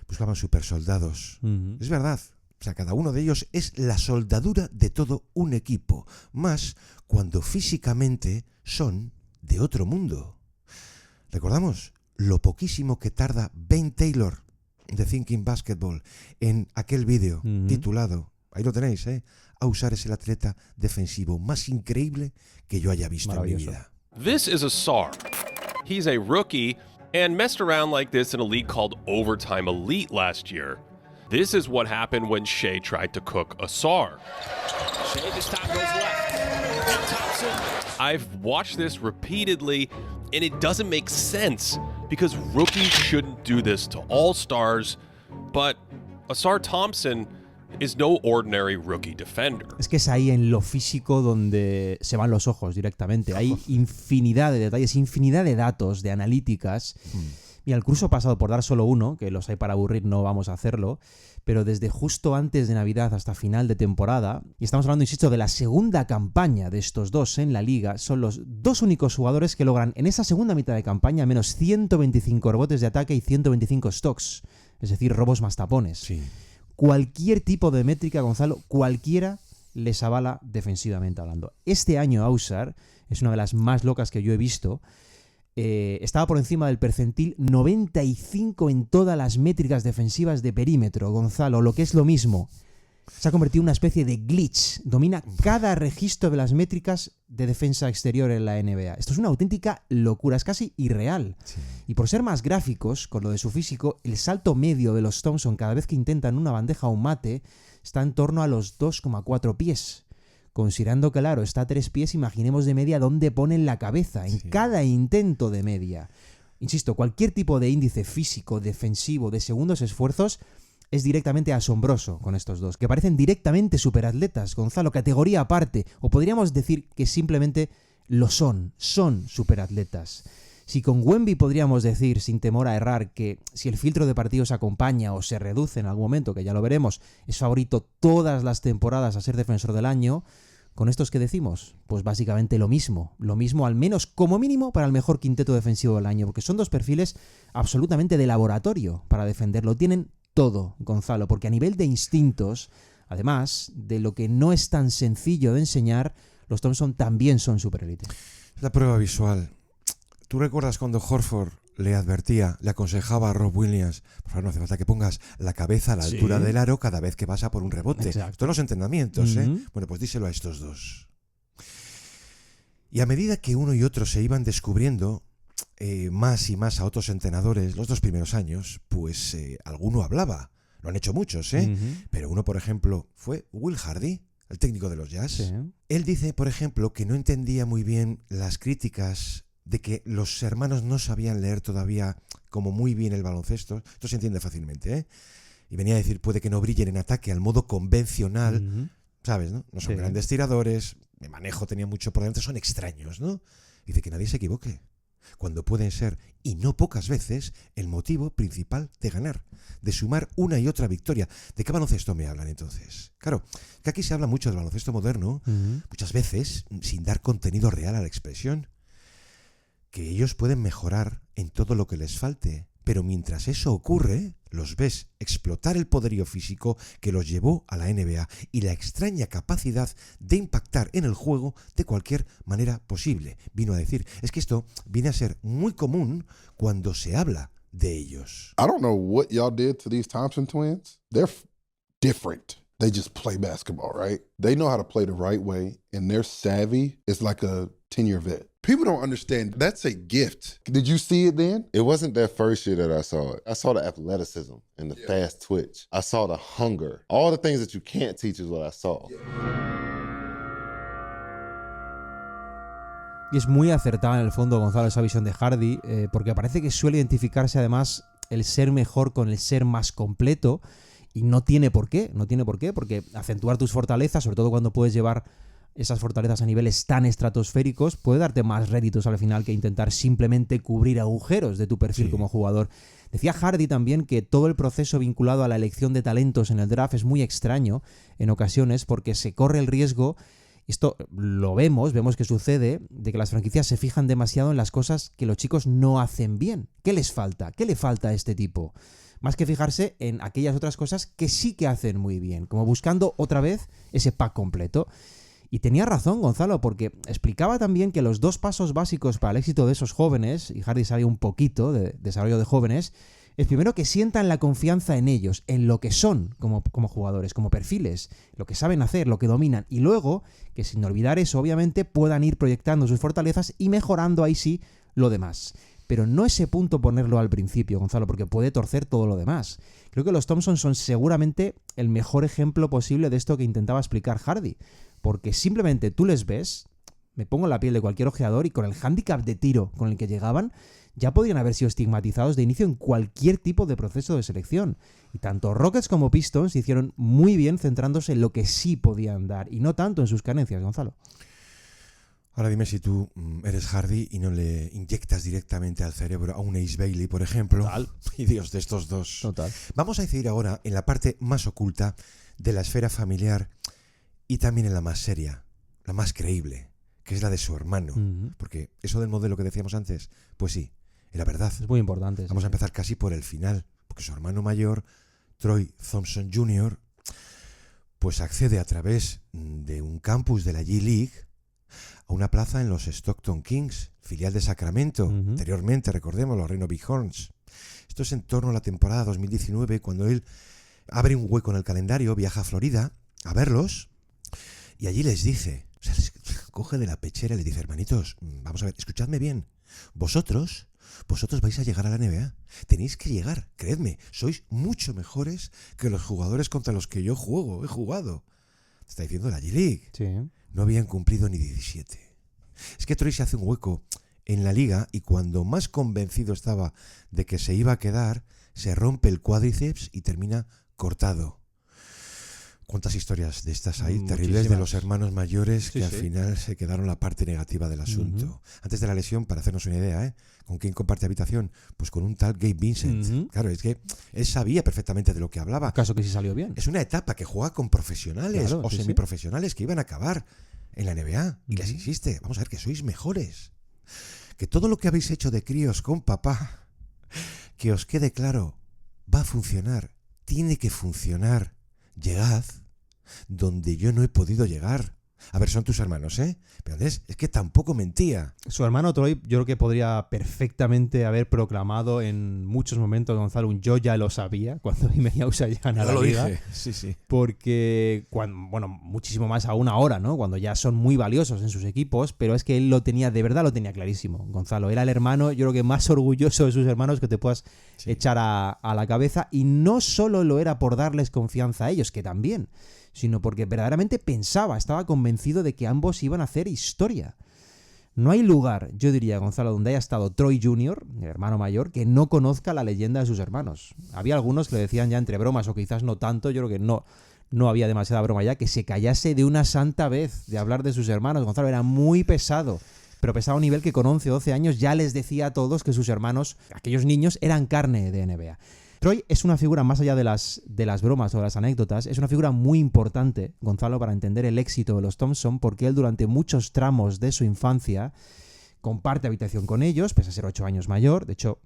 Buscaban supersoldados. Es verdad. O sea, cada uno de ellos es la soldadura de todo un equipo, más cuando físicamente son de otro mundo. ¿Recordamos lo poquísimo que tarda Ben Taylor de Thinking Basketball en aquel vídeo titulado, ahí lo tenéis, Ausar es el atleta defensivo más increíble que yo haya visto en mi vida? This is Ausar. He's a rookie and messed around like this in a league called Overtime Elite last year. This is what happened when Shea tried to cook Ausar. Shea this time goes left. And Thompson. I've watched this repeatedly, and it doesn't make sense because rookies shouldn't do this to all-stars, but Ausar Thompson is no ordinary rookie defender. Es que es ahí en lo físico donde se van los ojos directamente. Hay infinidad de detalles, infinidad de datos, de analíticas. Mira, el curso pasado, por dar solo uno, que los hay para aburrir, no vamos a hacerlo, pero desde justo antes de Navidad hasta final de temporada, y estamos hablando, insisto, de la segunda campaña de estos dos en la liga, son los dos únicos jugadores que logran en esa segunda mitad de campaña menos 125 rebotes de ataque y 125 stocks, es decir, robos más tapones. Sí. Cualquier tipo de métrica, Gonzalo, cualquiera les avala defensivamente hablando. Este año Ausar es una de las más locas que yo he visto. Estaba por encima del percentil 95 en todas las métricas defensivas de perímetro, Gonzalo, lo que es lo mismo. Se ha convertido en una especie de glitch. Domina cada registro de las métricas de defensa exterior en la NBA. Esto es una auténtica locura, es casi irreal. Sí. Y por ser más gráficos, con lo de su físico, el salto medio de los Thompson cada vez que intentan una bandeja o un mate está en torno a los 2,4 pies. Considerando que, claro, está a 3 pies, imaginemos de media dónde ponen la cabeza en cada intento de media. Insisto, cualquier tipo de índice físico, defensivo, de segundos esfuerzos es directamente asombroso con estos dos, que parecen directamente superatletas, Gonzalo, categoría aparte, o podríamos decir que simplemente lo son superatletas. Si con Wemby podríamos decir, sin temor a errar, que si el filtro de partidos acompaña o se reduce en algún momento, que ya lo veremos, es favorito todas las temporadas a ser defensor del año, ¿con estos qué decimos? Pues básicamente lo mismo al menos como mínimo para el mejor quinteto defensivo del año, porque son dos perfiles absolutamente de laboratorio para defenderlo, tienen todo, Gonzalo, porque a nivel de instintos, además de lo que no es tan sencillo de enseñar, los Thompson también son superélite. La prueba visual. ¿Tú recuerdas cuando Horford le advertía, le aconsejaba a Rob Williams, por favor, no hace falta que pongas la cabeza a la altura del aro cada vez que vas a por un rebote? Exacto. Esto en los entrenamientos, ¿eh? Bueno, pues díselo a estos dos. Y a medida que uno y otro se iban descubriendo más y más a otros entrenadores los dos primeros años, pues alguno hablaba. Lo han hecho muchos, ¿eh? Pero uno, por ejemplo, fue Will Hardy, el técnico de los Jazz. Sí. Él dice, por ejemplo, que no entendía muy bien las críticas de que los hermanos no sabían leer todavía como muy bien el baloncesto. Esto se entiende fácilmente, ¿eh? Y venía a decir, puede que no brillen en ataque al modo convencional, ¿sabes? No son grandes tiradores, de manejo tenía mucho por delante, son extraños, ¿no? Dice que nadie se equivoque, cuando pueden ser, y no pocas veces, el motivo principal de ganar, de sumar una y otra victoria. ¿De qué baloncesto me hablan entonces? Claro, que aquí se habla mucho del baloncesto moderno, muchas veces sin dar contenido real a la expresión, que ellos pueden mejorar en todo lo que les falte, pero mientras eso ocurre, los ves explotar el poderío físico que los llevó a la NBA y la extraña capacidad de impactar en el juego de cualquier manera posible. Vino a decir, es que esto viene a ser muy común cuando se habla de ellos. I don't know what y'all did to these Thompson twins. They're different. They just play basketball, right? They know how to play the right way, and their savvy is like a 10-year vet. People don't understand. That's a gift. Did you see it then? It wasn't that first year that I saw it. I saw the athleticism and the fast twitch. I saw the hunger. All the things that you can't teach is what I saw. Y es muy acertada en el fondo, Gonzalo, esa visión de Hardy, porque parece que suele identificarse además el ser mejor con el ser más completo, y no tiene por qué, porque acentuar tus fortalezas, sobre todo cuando puedes llevar esas fortalezas a niveles tan estratosféricos, puede darte más réditos al final que intentar simplemente cubrir agujeros de tu perfil como jugador. Decía Hardy también que todo el proceso vinculado a la elección de talentos en el draft es muy extraño en ocasiones porque se corre el riesgo, esto lo vemos que sucede, de que las franquicias se fijan demasiado en las cosas que los chicos no hacen bien. ¿Qué les falta? ¿Qué le falta a este tipo? Más que fijarse en aquellas otras cosas que sí que hacen muy bien, como buscando otra vez ese pack completo. Y tenía razón Gonzalo, porque explicaba también que los dos pasos básicos para el éxito de esos jóvenes, y Hardy sabía un poquito de desarrollo de jóvenes, El primero, que sientan la confianza en ellos, en lo que son como jugadores, como perfiles, lo que saben hacer, lo que dominan. Y luego, que sin olvidar eso, obviamente, puedan ir proyectando sus fortalezas y mejorando ahí sí lo demás. Pero no ese punto ponerlo al principio, Gonzalo, porque puede torcer todo lo demás. Creo que los Thompson son seguramente el mejor ejemplo posible de esto que intentaba explicar Hardy. Porque simplemente tú les ves, me pongo en la piel de cualquier ojeador, y con el hándicap de tiro con el que llegaban, ya podrían haber sido estigmatizados de inicio en cualquier tipo de proceso de selección. Y tanto Rockets como Pistons hicieron muy bien centrándose en lo que sí podían dar, y no tanto en sus carencias, Gonzalo. Ahora dime si tú eres Hardy y no le inyectas directamente al cerebro a un Ace Bailey, por ejemplo. Total. Y Dios, de estos dos. Total. Vamos a incidir ahora en la parte más oculta de la esfera familiar y también en la más seria, la más creíble, que es la de su hermano. Porque eso del modelo que decíamos antes, pues sí, era verdad. Es muy importante. Vamos a empezar casi por el final, porque su hermano mayor, Troy Thompson Jr., pues accede a través de un campus de la G-League a una plaza en los Stockton Kings, filial de Sacramento, anteriormente, recordemos, los Reno Bighorns. Esto es en torno a la temporada 2019, cuando él abre un hueco en el calendario, viaja a Florida a verlos, y allí les dice, o sea, les coge de la pechera y les dice: hermanitos, vamos a ver, escuchadme bien, vosotros vais a llegar a la NBA, tenéis que llegar, creedme, sois mucho mejores que los jugadores contra los que yo he jugado. Te está diciendo la G-League. Sí. No habían cumplido ni 17. Es que Troy se hace un hueco en la liga, y cuando más convencido estaba de que se iba a quedar, se rompe el cuádriceps y termina cortado. ¿Cuántas historias de estas hay? Muchísimas. Terribles, de los hermanos mayores que al sí. final se quedaron la parte negativa del asunto. Antes de la lesión, para hacernos una idea, ¿con quién comparte habitación? Pues con un tal Gabe Vincent. Claro, es que él sabía perfectamente de lo que hablaba. Caso que sí salió bien. Es una etapa que juega con profesionales, Claro, o sí, semiprofesionales que iban a acabar en la NBA. Y les insiste: vamos a ver, que sois mejores. Que todo lo que habéis hecho de críos con papá, que os quede claro, va a funcionar. Tiene que funcionar. Llegad donde yo no he podido llegar. A ver, son tus hermanos, ¿eh? Pero Andrés, es que tampoco mentía. Su hermano Troy, yo creo que podría perfectamente haber proclamado en muchos momentos, Gonzalo, un yo ya lo sabía, cuando Ime y Ausa llegan a la liga. Dije. Sí. Porque, muchísimo más aún ahora, ¿no? Cuando ya son muy valiosos en sus equipos, pero es que él de verdad lo tenía clarísimo, Gonzalo. Era el hermano, yo creo que más orgulloso de sus hermanos que te puedas echar a la cabeza. Y no solo lo era por darles confianza a ellos, que también, sino porque verdaderamente estaba convencido de que ambos iban a hacer historia. No hay lugar, yo diría, Gonzalo, donde haya estado Troy Jr., el hermano mayor, que no conozca la leyenda de sus hermanos. Había algunos que le decían ya entre bromas, o quizás no tanto, yo creo que no había demasiada broma ya, que se callase de una santa vez de hablar de sus hermanos. Gonzalo, era muy pesado, pero pesado a un nivel que con 11 o 12 años ya les decía a todos que sus hermanos, aquellos niños, eran carne de NBA. Troy es una figura, más allá de las bromas o de las anécdotas, es una figura muy importante, Gonzalo, para entender el éxito de los Thompson, porque él durante muchos tramos de su infancia comparte habitación con ellos, pese a ser 8 años mayor. De hecho,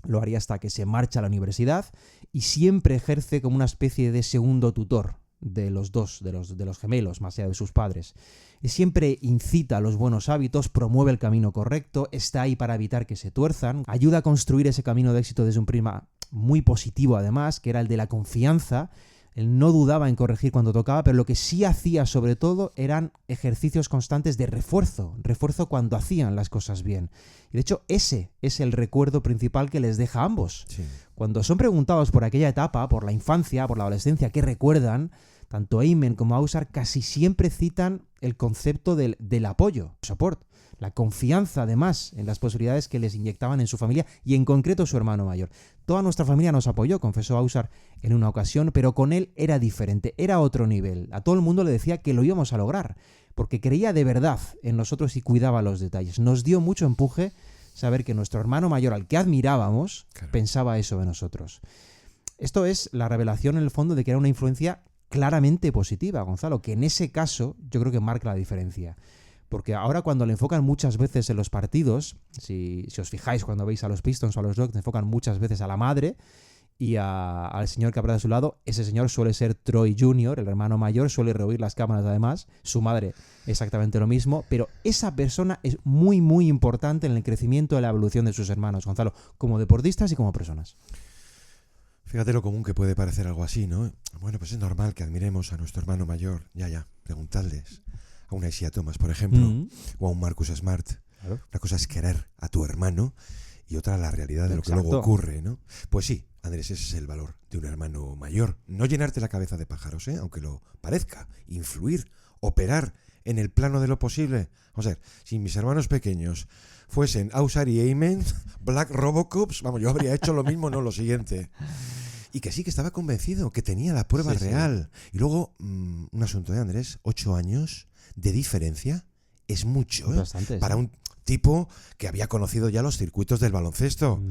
lo haría hasta que se marcha a la universidad, y siempre ejerce como una especie de segundo tutor de los dos, de los gemelos, más allá de sus padres. Y siempre incita a los buenos hábitos, promueve el camino correcto, está ahí para evitar que se tuerzan, ayuda a construir ese camino de éxito desde un prisma muy positivo, además, que era el de la confianza. Él no dudaba en corregir cuando tocaba, pero lo que sí hacía sobre todo eran ejercicios constantes de refuerzo cuando hacían las cosas bien. Y de hecho ese es el recuerdo principal que les deja a ambos. Sí. Cuando son preguntados por aquella etapa, por la infancia, por la adolescencia, ¿qué recuerdan? Tanto Amen como Ausar casi siempre citan el concepto del apoyo, support, la confianza además en las posibilidades que les inyectaban en su familia, y en concreto su hermano mayor. Toda nuestra familia nos apoyó, confesó Ausar en una ocasión, pero con él era diferente, era otro nivel. A todo el mundo le decía que lo íbamos a lograr, porque creía de verdad en nosotros y cuidaba los detalles. Nos dio mucho empuje saber que nuestro hermano mayor, al que admirábamos, pensaba eso de nosotros. Esto es la revelación en el fondo de que era una influencia claramente positiva, Gonzalo, que en ese caso yo creo que marca la diferencia. Porque ahora, cuando le enfocan muchas veces en los partidos, si os fijáis cuando veis a los Pistons o a los Rockets, enfocan muchas veces a la madre y al señor que habrá de su lado. Ese señor suele ser Troy Jr., el hermano mayor, suele rehuir las cámaras además, su madre exactamente lo mismo, pero esa persona es muy muy importante en el crecimiento y la evolución de sus hermanos, Gonzalo, como deportistas y como personas. Fíjate lo común que puede parecer algo así, ¿no? Bueno, pues es normal que admiremos a nuestro hermano mayor. Ya, preguntadles. A una Isaiah Thomas, por ejemplo, o a un Marcus Smart. Claro. Una cosa es querer a tu hermano y otra la realidad de lo que Exacto. luego ocurre, ¿no? Pues sí, Andrés, ese es el valor de un hermano mayor. No llenarte la cabeza de pájaros, aunque lo parezca. Influir, operar en el plano de lo posible. Vamos a ver, si mis hermanos pequeños fuesen Ausar y Eymen, Black Robocops, vamos, yo habría hecho lo mismo, no lo siguiente. Y que sí, que estaba convencido, que tenía la prueba real. Y luego, un asunto de Andrés, 8 años de diferencia es mucho, Bastante, para sí. un tipo que había conocido ya los circuitos del baloncesto.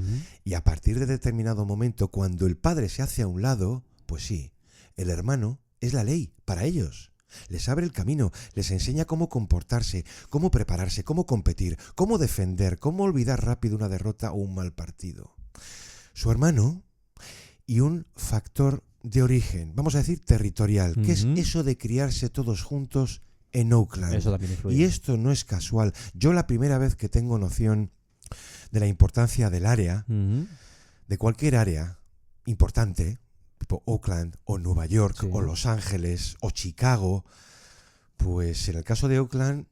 Y a partir de determinado momento, cuando el padre se hace a un lado, pues sí, el hermano es la ley para ellos. Les abre el camino, les enseña cómo comportarse, cómo prepararse, cómo competir, cómo defender, cómo olvidar rápido una derrota o un mal partido. Su hermano y un factor de origen, vamos a decir territorial, que es eso de criarse todos juntos en Oakland. Eso también influye. Y esto no es casual. Yo la primera vez que tengo noción de la importancia del área, de cualquier área importante, tipo Oakland o Nueva York o Los Ángeles o Chicago, pues en el caso de Oakland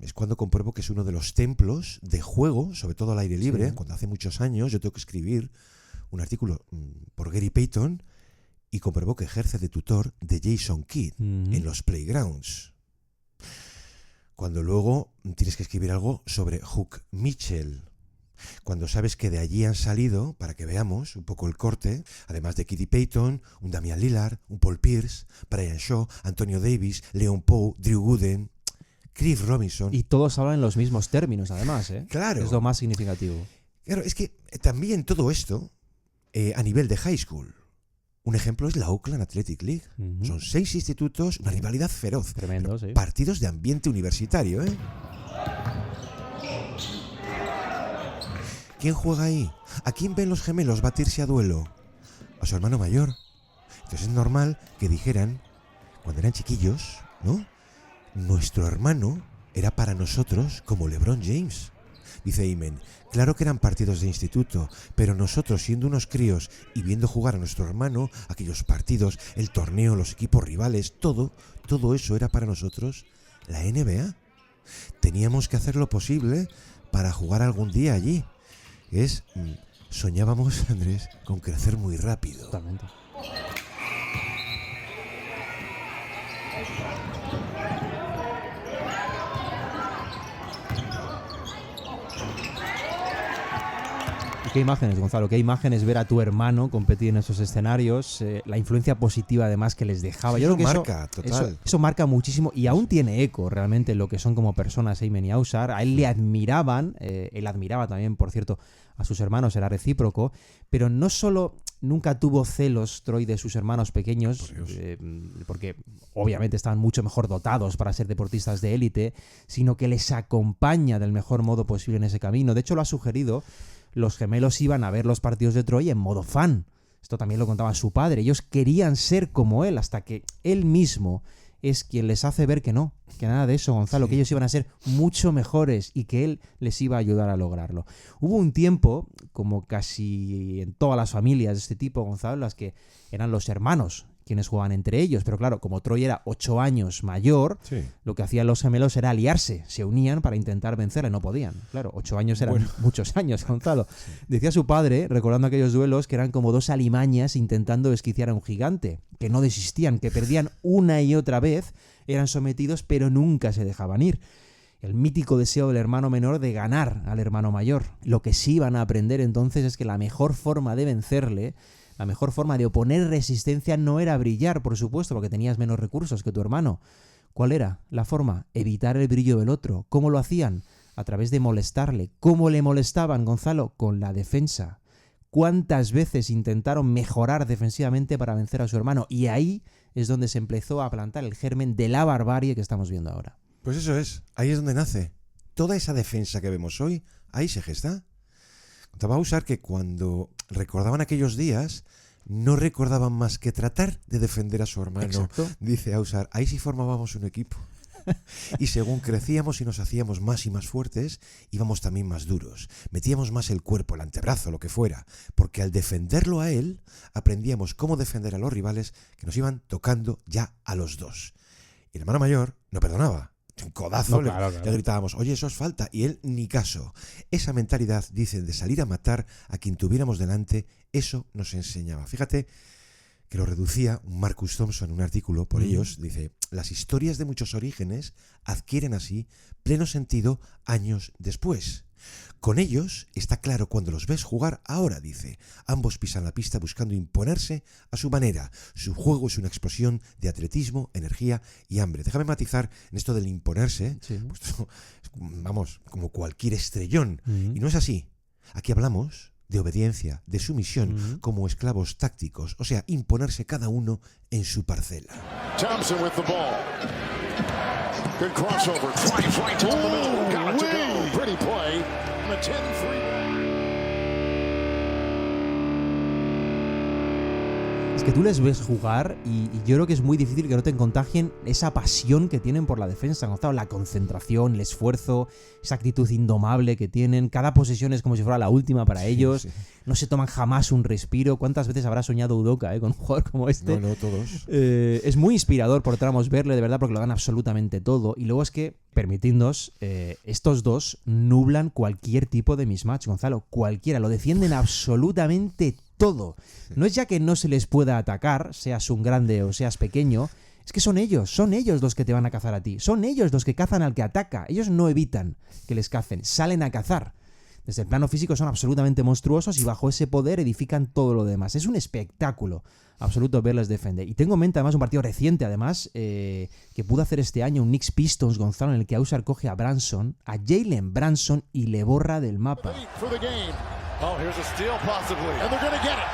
es cuando compruebo que es uno de los templos de juego, sobre todo al aire libre. Cuando hace muchos años yo tengo que escribir un artículo por Gary Payton y compruebo que ejerce de tutor de Jason Kidd en los playgrounds. Cuando luego tienes que escribir algo sobre Hugh Mitchell, cuando sabes que de allí han salido, para que veamos un poco el corte, además de Kidd Payton, un Damian Lillard, un Paul Pierce, Brian Shaw, Antonio Davis, Leon Powe, Drew Gooden, Cliff Robinson. Y todos hablan en los mismos términos, además, Claro. Es lo más significativo. Claro, es que también todo esto a nivel de high school. Un ejemplo es la Oakland Athletic League. Son 6 institutos, una rivalidad feroz. Tremendo, sí. Partidos de ambiente universitario, ¿Quién juega ahí? ¿A quién ven los gemelos batirse a duelo? A su hermano mayor. Entonces es normal que dijeran, cuando eran chiquillos, ¿no? Nuestro hermano era para nosotros como LeBron James. Dice Eymen, claro que eran partidos de instituto, pero nosotros siendo unos críos y viendo jugar a nuestro hermano, aquellos partidos, el torneo, los equipos rivales, todo eso era para nosotros la NBA. Teníamos que hacer lo posible para jugar algún día allí. Soñábamos, Andrés, con crecer muy rápido. Totalmente. Qué imágenes, Gonzalo, qué imágenes ver a tu hermano competir en esos escenarios, la influencia positiva además que les dejaba. Yo creo que marca, total. Eso marca muchísimo y aún tiene eco realmente en lo que son como personas Eymen y Ausar. A él le admiraban, él admiraba también, por cierto, a sus hermanos, era recíproco, pero no solo nunca tuvo celos Troy de sus hermanos pequeños, porque obviamente estaban mucho mejor dotados para ser deportistas de élite, sino que les acompaña del mejor modo posible en ese camino. De hecho, lo ha sugerido. Los gemelos iban a ver los partidos de Troy en modo fan. Esto también lo contaba su padre. Ellos querían ser como él hasta que él mismo es quien les hace ver que no, que nada de eso, Gonzalo, que ellos iban a ser mucho mejores y que él les iba a ayudar a lograrlo. Hubo un tiempo, como casi en todas las familias de este tipo, Gonzalo, en las que eran los hermanos quienes jugaban entre ellos, pero claro, como Troy era 8 años mayor, lo que hacían los gemelos era aliarse, se unían para intentar vencerle, no podían. Claro, 8 años eran muchos años, Gonzalo. Decía su padre, recordando aquellos duelos, que eran como 2 alimañas intentando desquiciar a un gigante, que no desistían, que perdían una y otra vez, eran sometidos, pero nunca se dejaban ir. El mítico deseo del hermano menor de ganar al hermano mayor. Lo que sí iban a aprender entonces es que la mejor forma de vencerle, la mejor forma de oponer resistencia no era brillar, por supuesto, porque tenías menos recursos que tu hermano. ¿Cuál era la forma? Evitar el brillo del otro. ¿Cómo lo hacían? A través de molestarle. ¿Cómo le molestaban, Gonzalo? Con la defensa. ¿Cuántas veces intentaron mejorar defensivamente para vencer a su hermano? Y ahí es donde se empezó a plantar el germen de la barbarie que estamos viendo ahora. Pues eso es. Ahí es donde nace. Toda esa defensa que vemos hoy, ahí se gesta. Contaba Ausar que cuando recordaban aquellos días, no recordaban más que tratar de defender a su hermano. Exacto. Dice Ausar, ahí sí formábamos un equipo. Y según crecíamos y nos hacíamos más y más fuertes, íbamos también más duros. Metíamos más el cuerpo, el antebrazo, lo que fuera. Porque al defenderlo a él, aprendíamos cómo defender a los rivales que nos iban tocando ya a los dos. Y el hermano mayor no perdonaba. Un codazo, No, claro. le gritábamos, oye, eso es falta, y él ni caso. Esa mentalidad, dicen, de salir a matar a quien tuviéramos delante, eso nos enseñaba. Fíjate que lo reducía un Marcus Thompson en un artículo por ellos, dice, las historias de muchos orígenes adquieren así pleno sentido años después. Con ellos está claro cuando los ves jugar ahora, dice. Ambos pisan la pista buscando imponerse a su manera. Su juego es una explosión de atletismo, energía y hambre. Déjame matizar en esto del imponerse. Sí. Pues, vamos, como cualquier estrellón. Y no es así. Aquí hablamos de obediencia, de sumisión, como esclavos tácticos. O sea, imponerse cada uno en su parcela. Thompson with the ball. Good crossover. Drives right down the middle. Got it to go. Pretty play. A 10-3. Es que tú les ves jugar y yo creo que es muy difícil que no te contagien esa pasión que tienen por la defensa, Gonzalo, la concentración, el esfuerzo, esa actitud indomable que tienen. Cada posesión es como si fuera la última para ellos. Sí. No se toman jamás un respiro. ¿Cuántas veces habrá soñado Udoka con un jugador como este? No, todos. Es muy inspirador por tramos verle, de verdad, porque lo dan absolutamente todo. Y luego es que, permitidnos, estos dos nublan cualquier tipo de mismatch, Gonzalo. Cualquiera. Lo defienden absolutamente todo. No es ya que no se les pueda atacar, seas un grande o seas pequeño, es que son ellos los que te van a cazar a ti. Son ellos los que cazan al que ataca. Ellos no evitan que les cacen, salen a cazar. Desde el plano físico son absolutamente monstruosos y bajo ese poder edifican todo lo demás. Es un espectáculo absoluto verles defender. Y tengo en mente además un partido reciente, además, que pudo hacer este año un Knicks Pistons, Gonzalo, en el que Ausar coge a Jalen Branson, y le borra del mapa. Oh, here's a steal possibly. And they're going to get it.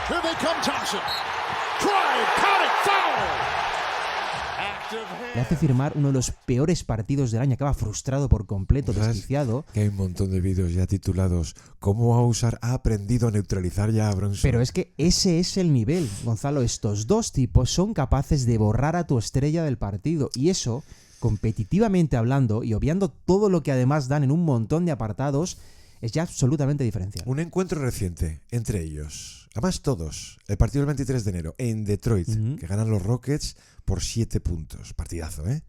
Here they come, Thompson. Drive, count it, foul. Le hace firmar uno de los peores partidos del año. Acaba frustrado por completo, desquiciado. Que hay un montón de vídeos ya titulados ¿Cómo Ausar ha aprendido a neutralizar ya a Bronson? Pero es que ese es el nivel, Gonzalo. Estos dos tipos son capaces de borrar a tu estrella del partido. Y eso, competitivamente hablando, y obviando todo lo que además dan en un montón de apartados, es ya absolutamente diferencial. Un encuentro reciente entre ellos, además todos, el partido del 23 de enero en Detroit, que ganan los Rockets por 7 puntos. Partidazo, ¿eh?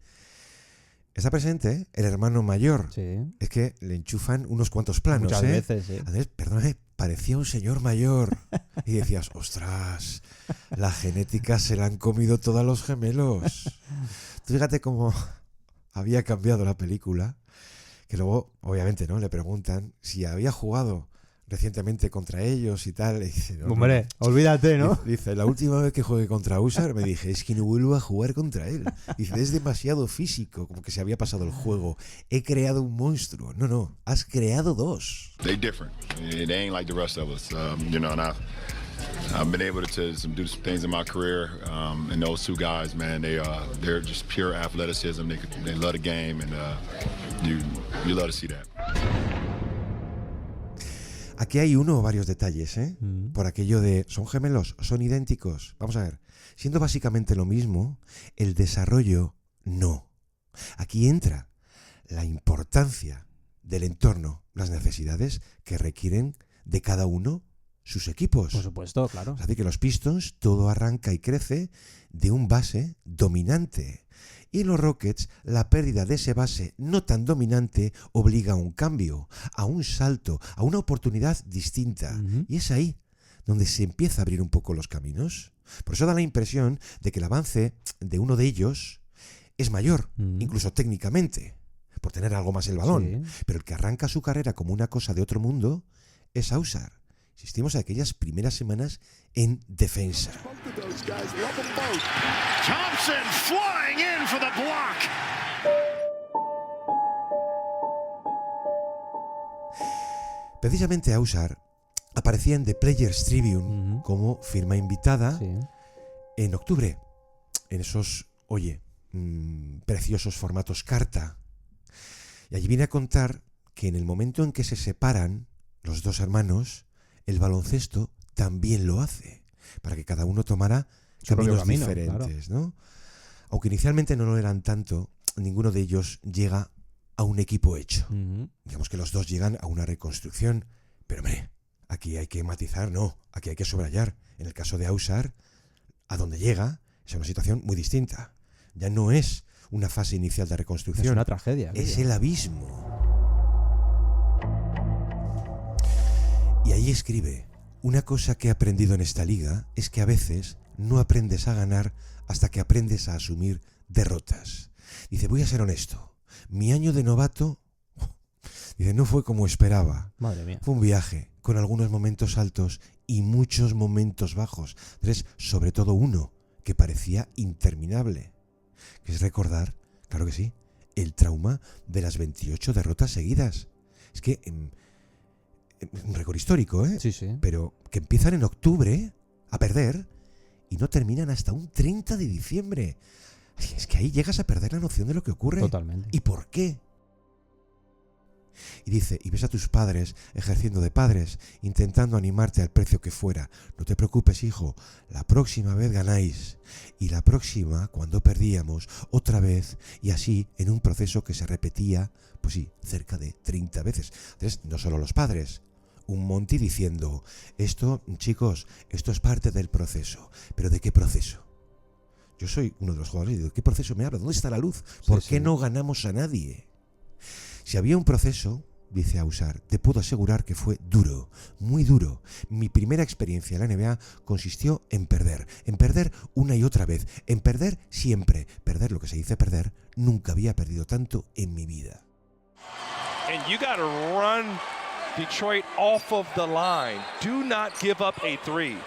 Está presente el hermano mayor. Sí. Es que le enchufan unos cuantos planos. Muchas veces, sí. Andrés, perdóname, parecía un señor mayor. Y decías, ostras, la genética se la han comido todos los gemelos. Tú fíjate cómo había cambiado la película. Que luego, obviamente, ¿no? Le preguntan si había jugado recientemente contra ellos y tal. Y dice, no, hombre, no. Olvídate, ¿no? Dice, la última vez que jugué contra Ausar me dije, es que no vuelvo a jugar contra él. Dice, es demasiado físico, como que se había pasado el juego. He creado un monstruo. No, has creado dos. They different. They ain't like the rest of us. You know, and I've been able to do some things in my career, and those two guys, man, they're just pure athleticism. They love the game, and you love to see that. Aquí hay uno o varios detalles, ¿eh? Por aquello de, ¿son gemelos? ¿Son idénticos? Vamos a ver, siendo básicamente lo mismo, el desarrollo no. Aquí entra la importancia del entorno, las necesidades que requieren de cada uno sus equipos. Por supuesto, claro. Es decir, que los Pistons todo arranca y crece de un base dominante. Y en los Rockets, la pérdida de ese base no tan dominante obliga a un cambio, a un salto, a una oportunidad distinta. Y es ahí donde se empieza a abrir un poco los caminos. Por eso da la impresión de que el avance de uno de ellos es mayor, incluso técnicamente, por tener algo más el balón. Sí. Pero el que arranca su carrera como una cosa de otro mundo es Ausar. Asistimos a aquellas primeras semanas en defensa. Thompson flying in for the block. Precisamente Ausar aparecía en The Players Tribune como firma invitada en octubre. En esos, preciosos formatos carta. Y allí viene a contar que en el momento en que se separan los dos hermanos, el baloncesto también lo hace, para que cada uno tomara caminos diferentes, claro. ¿no? Aunque inicialmente no lo eran tanto, ninguno de ellos llega a un equipo hecho. Digamos que los dos llegan a una reconstrucción, pero hombre, aquí hay que matizar, no, aquí hay que subrayar. En el caso de Ausar, a donde llega es una situación muy distinta. Ya no es una fase inicial de reconstrucción. Es una tragedia. Es el abismo. Y ahí escribe, una cosa que he aprendido en esta liga es que a veces no aprendes a ganar hasta que aprendes a asumir derrotas. Dice, voy a ser honesto, mi año de novato, dice, no fue como esperaba. Madre mía. Fue un viaje con algunos momentos altos y muchos momentos bajos. Sobre todo uno que parecía interminable, que es recordar, claro que sí, el trauma de las 28 derrotas seguidas. Es que un récord histórico, ¿eh? Sí, sí. Pero que empiezan en octubre a perder y no terminan hasta un 30 de diciembre. Es que ahí llegas a perder la noción de lo que ocurre. Totalmente. ¿Y por qué? Y dice, y ves a tus padres ejerciendo de padres, intentando animarte al precio que fuera. No te preocupes, hijo, la próxima vez ganáis. Y la próxima, cuando perdíamos, otra vez, y así en un proceso que se repetía, pues sí, cerca de 30 veces. Entonces, no solo los padres, un Monty diciendo, esto, chicos, esto es parte del proceso. ¿Pero de qué proceso? Yo soy uno de los jugadores y digo, ¿qué proceso me habla? ¿Dónde está la luz? ¿Por qué no ganamos a nadie? Si había un proceso, dice Ausar, te puedo asegurar que fue duro, muy duro. Mi primera experiencia en la NBA consistió en perder una y otra vez, en perder siempre. Perder, lo que se dice perder, nunca había perdido tanto en mi vida. And you got to run Detroit off of the line. Do not give up a three.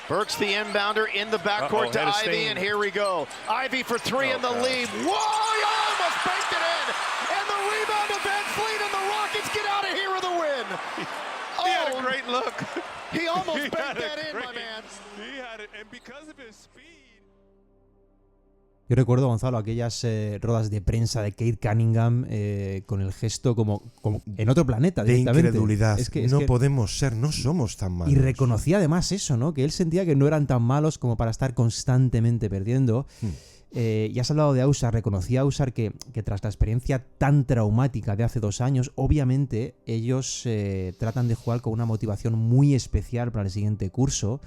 Burks the inbounder in the backcourt to Ivy, and here we go. Ivy for three in the lead. Whoa, he almost banked it in. And the rebound to Van Fleet, and the Rockets get out of here with a win. He had a great look. He almost banked that in, my man. He had it, and because of his speed. Yo recuerdo, Gonzalo, aquellas ruedas de prensa de Kate Cunningham con el gesto como en otro planeta directamente. De incredulidad. No podemos ser, no somos tan malos. Y reconocía además eso, ¿no? Que él sentía que no eran tan malos como para estar constantemente perdiendo. Ya has hablado de Ausar, reconocía Ausar que tras la experiencia tan traumática de hace 2 años, obviamente ellos tratan de jugar con una motivación muy especial para el siguiente curso.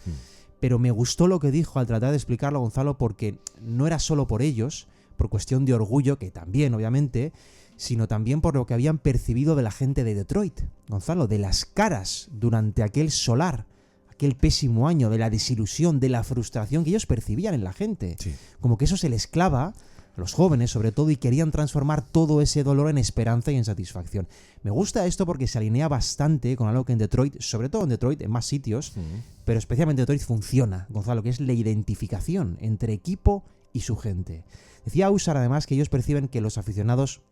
Pero me gustó lo que dijo al tratar de explicarlo, Gonzalo, porque no era solo por ellos, por cuestión de orgullo, que también, obviamente, sino también por lo que habían percibido de la gente de Detroit, Gonzalo, de las caras durante aquel solar, aquel pésimo año, de la desilusión, de la frustración que ellos percibían en la gente. Sí. Como que eso se les clava a los jóvenes, sobre todo, y querían transformar todo ese dolor en esperanza y en satisfacción. Me gusta esto porque se alinea bastante con algo que en Detroit, sobre todo en Detroit, en más sitios, pero especialmente en Detroit funciona, Gonzalo, que es la identificación entre equipo y su gente. Decía Ausar además que ellos perciben que los aficionados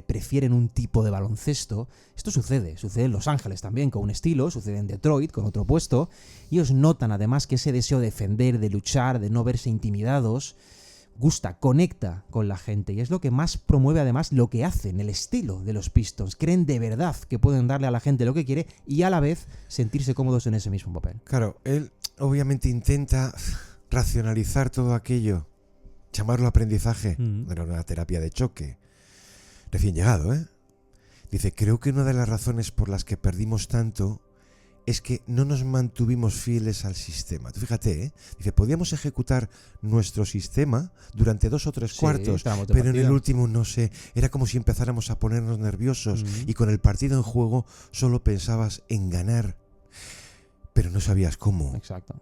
prefieren un tipo de baloncesto. Esto sucede en Los Ángeles también con un estilo, sucede en Detroit con otro opuesto. Ellos notan además que ese deseo de defender, de luchar, de no verse intimidados, gusta, conecta con la gente, y es lo que más promueve además lo que hacen, el estilo de los Pistons. Creen de verdad que pueden darle a la gente lo que quiere y a la vez sentirse cómodos en ese mismo papel. Claro, él obviamente intenta racionalizar todo aquello, llamarlo aprendizaje, era una terapia de choque. Recién llegado, ¿eh? Dice, creo que una de las razones por las que perdimos tanto es que no nos mantuvimos fieles al sistema. Tú fíjate, ¿eh? Dice, podíamos ejecutar nuestro sistema durante 2 o 3 cuartos, pero en el último, no sé, era como si empezáramos a ponernos nerviosos y con el partido en juego solo pensabas en ganar, pero no sabías cómo. Exacto.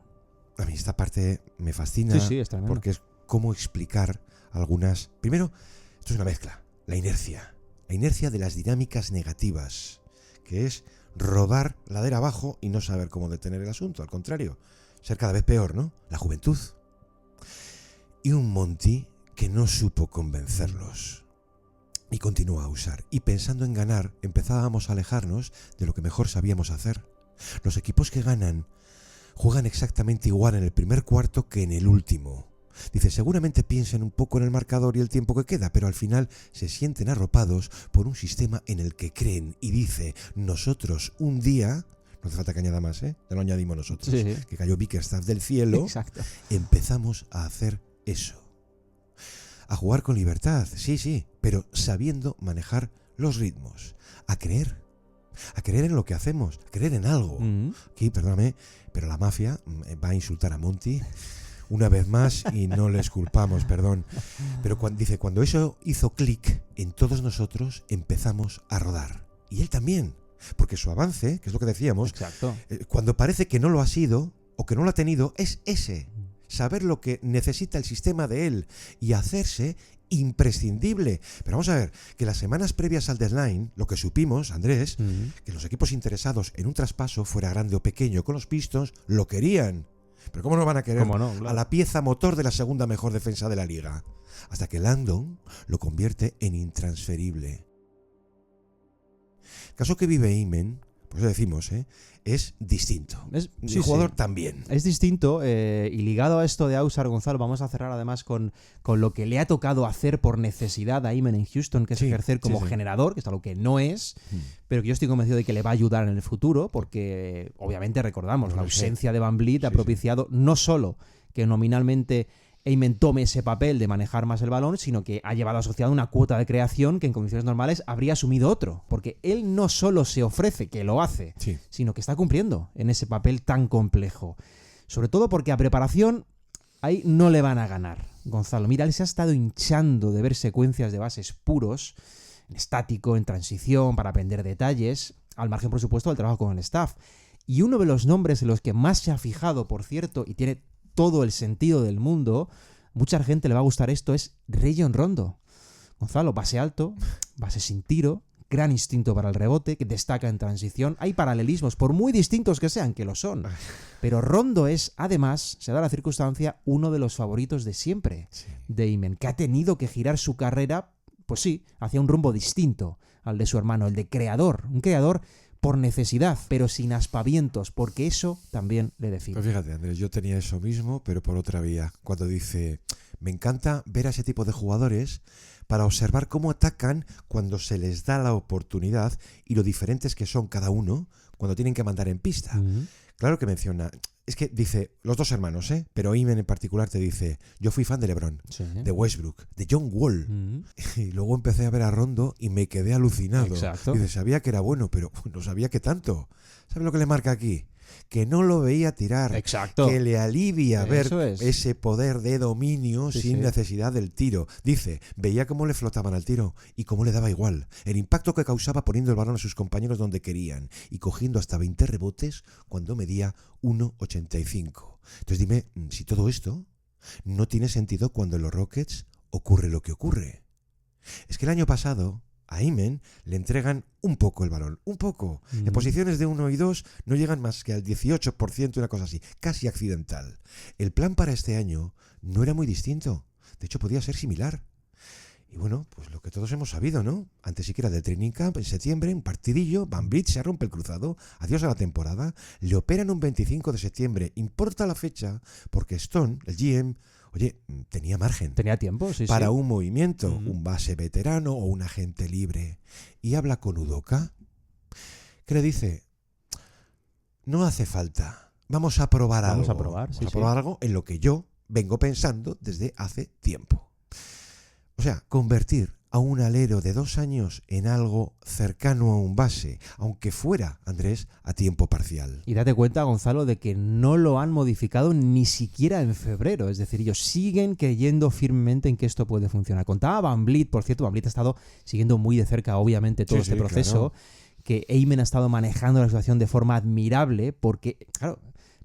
A mí esta parte me fascina porque es cómo explicar algunas... Primero, esto es una mezcla, la inercia de las dinámicas negativas, que es rodar ladera abajo y no saber cómo detener el asunto, al contrario, ser cada vez peor, ¿no? La juventud. Y un Monty que no supo convencerlos. Y continúa a usar. Y pensando en ganar, empezábamos a alejarnos de lo que mejor sabíamos hacer. Los equipos que ganan juegan exactamente igual en el primer cuarto que en el último. Dice, seguramente piensen un poco en el marcador y el tiempo que queda, pero al final se sienten arropados por un sistema en el que creen. Y dice, nosotros un día, no hace falta que añada más, ya lo añadimos nosotros, que cayó Bickerstaff del cielo, empezamos a hacer eso. a jugar con libertad, sí, pero sabiendo manejar los ritmos, a creer en lo que hacemos, a creer en algo. Aquí, perdóname, pero la mafia va a insultar a Monty una vez más y no les culpamos, perdón. Pero cuando eso hizo clic en todos nosotros, empezamos a rodar. Y él también, porque su avance, que es lo que decíamos, cuando parece que no lo ha sido o que no lo ha tenido, es ese. Saber lo que necesita el sistema de él y hacerse imprescindible. Pero vamos a ver, que las semanas previas al deadline, lo que supimos, Andrés, que los equipos interesados en un traspaso, fuera grande o pequeño, con los Pistons, lo querían. Pero ¿cómo no van a querer a la pieza motor de la segunda mejor defensa de la liga? Hasta que Landon lo convierte en intransferible. El caso que vive Amen, pues lo decimos, es distinto. El jugador también. Es distinto y ligado a esto de Ausar, Gonzalo, vamos a cerrar además con lo que le ha tocado hacer por necesidad a Amen en Houston, que es ejercer como generador, que es algo que no es, pero que yo estoy convencido de que le va a ayudar en el futuro, porque obviamente recordamos, la ausencia de Van Vliet ha propiciado no solo que nominalmente Amen tome ese papel de manejar más el balón, sino que ha llevado asociado una cuota de creación que en condiciones normales habría asumido otro, porque él no solo se ofrece, que lo hace, sino que está cumpliendo en ese papel tan complejo. Sobre todo porque a preparación ahí no le van a ganar, Gonzalo. Mira, él se ha estado hinchando de ver secuencias de bases puros, en estático, en transición, para aprender detalles, al margen, por supuesto, del trabajo con el staff. Y uno de los nombres en los que más se ha fijado, por cierto, y tiene todo el sentido del mundo, mucha gente le va a gustar esto, es Rajon Rondo. Gonzalo, base alto, base sin tiro, gran instinto para el rebote, que destaca en transición. Hay paralelismos, por muy distintos que sean, que lo son. Pero Rondo es, además, se da la circunstancia, uno de los favoritos de siempre de Amen, que ha tenido que girar su carrera, pues sí, hacia un rumbo distinto al de su hermano, el de creador. Un creador por necesidad, pero sin aspavientos, porque eso también le define. Pues fíjate, Andrés, yo tenía eso mismo, pero por otra vía. Cuando dice, me encanta ver a ese tipo de jugadores para observar cómo atacan cuando se les da la oportunidad y lo diferentes que son cada uno cuando tienen que mandar en pista. Claro que menciona, es que dice, los dos hermanos, pero Amen en particular te dice, yo fui fan de LeBron, de Westbrook, de John Wall. Y luego empecé a ver a Rondo y me quedé alucinado. Dice, sabía que era bueno, pero no sabía que tanto. ¿Sabes lo que le marca aquí? Que no lo veía tirar. Que le alivia ver ese poder de dominio sin necesidad del tiro. Dice, veía cómo le flotaban al tiro y cómo le daba igual. El impacto que causaba poniendo el balón a sus compañeros donde querían y cogiendo hasta 20 rebotes cuando medía 1,85. Entonces dime si todo esto no tiene sentido cuando en los Rockets ocurre lo que ocurre. Es que el año pasado a Amen le entregan un poco el balón, un poco. En posiciones de 1 y 2 no llegan más que al 18%, una cosa así, casi accidental. El plan para este año no era muy distinto, de hecho podía ser similar. Y bueno, pues lo que todos hemos sabido, ¿no? Antes siquiera del training camp, en septiembre, un partidillo, Van Vliet se rompe el cruzado, adiós a la temporada, le operan un 25 de septiembre, importa la fecha, porque Stone, el GM, oye, tenía margen. Tenía tiempo, para un movimiento, un base veterano o un agente libre. Y habla con Udoka, que le dice, no hace falta, vamos a probar algo. Vamos a probar algo en lo que yo vengo pensando desde hace tiempo. O sea, convertir a un alero de 2 años en algo cercano a un base, aunque fuera, Andrés, a tiempo parcial. Y date cuenta, Gonzalo, de que no lo han modificado ni siquiera en febrero. Es decir, ellos siguen creyendo firmemente en que esto puede funcionar. Contaba Van Vliet, por cierto, Van Vliet ha estado siguiendo muy de cerca, obviamente, todo este proceso, que Amen ha estado manejando la situación de forma admirable, porque, claro,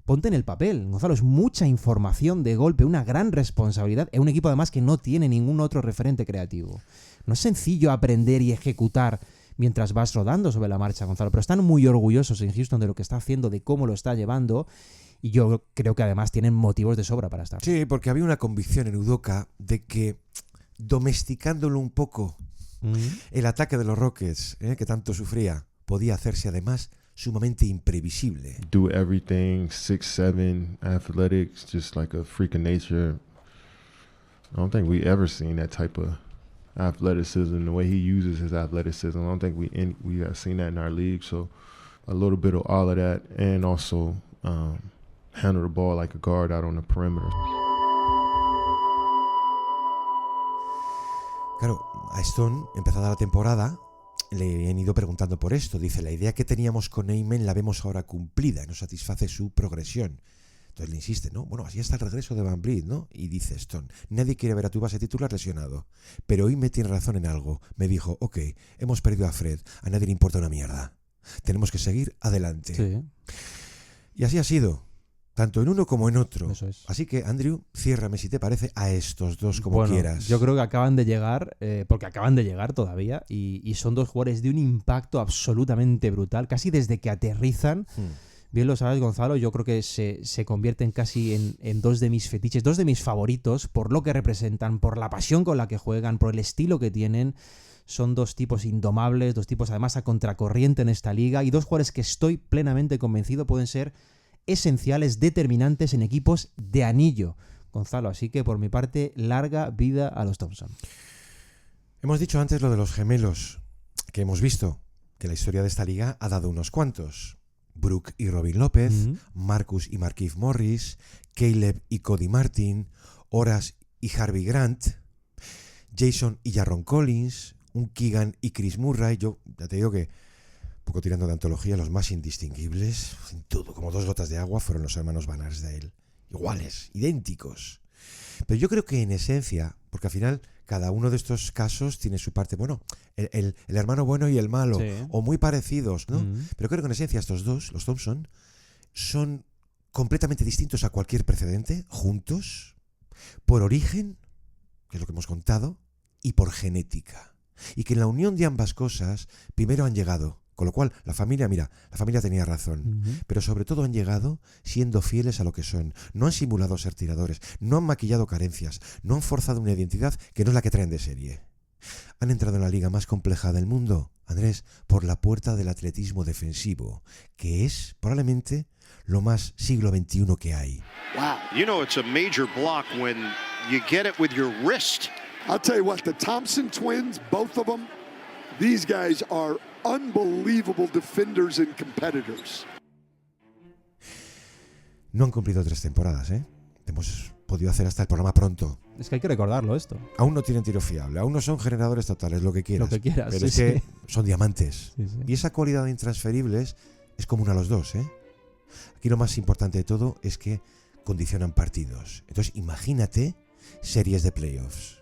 ponte en el papel, Gonzalo, es mucha información de golpe, una gran responsabilidad en un equipo además que no tiene ningún otro referente creativo. No es sencillo aprender y ejecutar mientras vas rodando sobre la marcha, Gonzalo, pero están muy orgullosos en Houston de lo que está haciendo, de cómo lo está llevando, y yo creo que además tienen motivos de sobra para estar. Sí, porque había una convicción en Udoka de que domesticándolo un poco, el ataque de los Rockets, que tanto sufría, podía hacerse además sumamente imprevisible. Do everything, 6'7", athletics, just like a freak of nature. I don't think we ever seen that type of athleticism, the way he uses his athleticism. I don't think we have seen that in our league. So a little bit of all of that, and also handle the ball like a guard out on the perimeter. Claro, a Stone, empezada la temporada, le han ido preguntando por esto. Dice, la idea que teníamos con Amen la vemos ahora cumplida, nos satisface su progresión. Entonces le insiste, ¿no? Bueno, así está el regreso de Van Vliet, ¿no? Y dice Stone, nadie quiere ver a tu base titular lesionado. Pero hoy me tiene razón en algo. Me dijo, ok, hemos perdido a Fred, a nadie le importa una mierda. Tenemos que seguir adelante. Sí. Y así ha sido, tanto en uno como en otro. Eso es. Así que, Andrew, ciérrame si te parece a estos dos como quieras. Yo creo que acaban de llegar, porque acaban de llegar todavía, y son dos jugadores de un impacto absolutamente brutal, casi desde que aterrizan. Bien lo sabes, Gonzalo, yo creo que se convierten casi en dos de mis fetiches, dos de mis favoritos, por lo que representan, por la pasión con la que juegan, por el estilo que tienen. Son dos tipos indomables, dos tipos además a contracorriente en esta liga, y dos jugadores que estoy plenamente convencido pueden ser esenciales, determinantes en equipos de anillo, Gonzalo. Así que por mi parte, larga vida a los Thompson. Hemos dicho antes lo de los gemelos, que hemos visto que la historia de esta liga ha dado unos cuantos. Brooke y Robin López, Marcus y Markieff Morris, Caleb y Cody Martin, Horace y Harvey Grant, Jason y Jarron Collins, un Keegan y Chris Murray. Yo ya te digo que, un poco tirando de antología, los más indistinguibles en todo, como dos gotas de agua, fueron los hermanos Van Arsdale. Iguales, idénticos. Pero yo creo que en esencia, porque al final cada uno de estos casos tiene su parte, bueno, el hermano bueno y el malo, sí, o muy parecidos, ¿no? Pero creo que en esencia estos dos, los Thompson, son completamente distintos a cualquier precedente, juntos, por origen, que es lo que hemos contado, y por genética. Y que en la unión de ambas cosas, primero han llegado, con lo cual la familia tenía razón, pero sobre todo han llegado siendo fieles a lo que son. No han simulado ser tiradores, no han maquillado carencias, no han forzado una identidad que no es la que traen de serie. Han entrado en la liga más compleja del mundo, Andrés, por la puerta del atletismo defensivo, que es probablemente lo más siglo XXI que hay. Wow, you know it's a major block when you get it with your wrist. I'll tell you what, the Thompson twins, both of them, these guys are unbelievable defenders and competitors. No han cumplido 3 temporadas, ¿eh? Hemos podido hacer hasta el programa pronto. Es que hay que recordarlo esto. Aún no tienen tiro fiable, aún no son generadores totales, lo que quieras. Lo que quieras, pero sí, es que son diamantes. Sí, sí. Y esa cualidad de intransferibles es común a los dos, ¿eh? Aquí lo más importante de todo es que condicionan partidos. Entonces imagínate series de playoffs.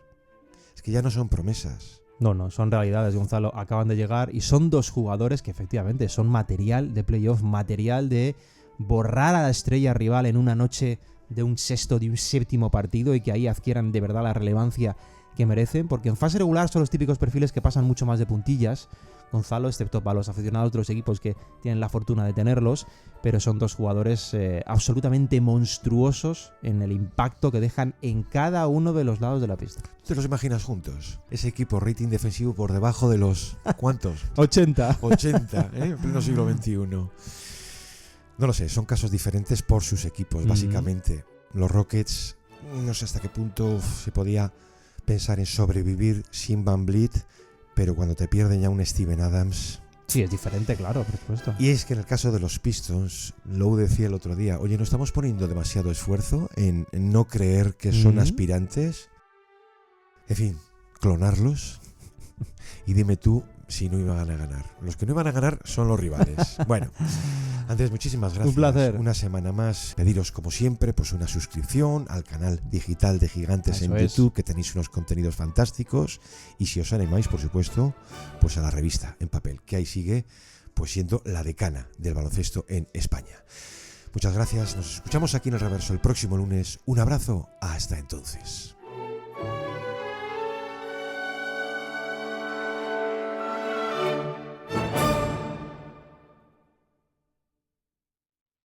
Es que ya no son promesas. No, son realidades, Gonzalo. Acaban de llegar y son dos jugadores que efectivamente son material de playoff, material de borrar a la estrella rival en una noche de un sexto, de un séptimo partido, y que ahí adquieran de verdad la relevancia que merecen, porque en fase regular son los típicos perfiles que pasan mucho más de puntillas, Gonzalo, excepto para los aficionados de los equipos que tienen la fortuna de tenerlos, pero son dos jugadores absolutamente monstruosos en el impacto que dejan en cada uno de los lados de la pista. ¿Te los imaginas juntos? Ese equipo rating defensivo por debajo de los... ¿Cuántos? 80. 80, ¿eh? En pleno siglo XXI. No lo sé, son casos diferentes por sus equipos, básicamente. Los Rockets, no sé hasta qué punto se podía pensar en sobrevivir sin Van Vliet, pero cuando te pierden ya un Steven Adams... Sí, es diferente, claro, por supuesto. Y es que en el caso de los Pistons, Lowe decía el otro día, oye, ¿no estamos poniendo demasiado esfuerzo en no creer que son aspirantes? En fin, clonarlos. Y dime tú si no iban a ganar. Los que no iban a ganar son los rivales. Bueno, Andrés, muchísimas gracias. Un placer. Una semana más. Pediros, como siempre, pues una suscripción al canal digital de Gigantes en YouTube, que tenéis unos contenidos fantásticos. Y si os animáis, por supuesto, pues a la revista en papel, que ahí sigue pues siendo la decana del baloncesto en España. Muchas gracias. Nos escuchamos aquí en El Reverso el próximo lunes. Un abrazo. Hasta entonces.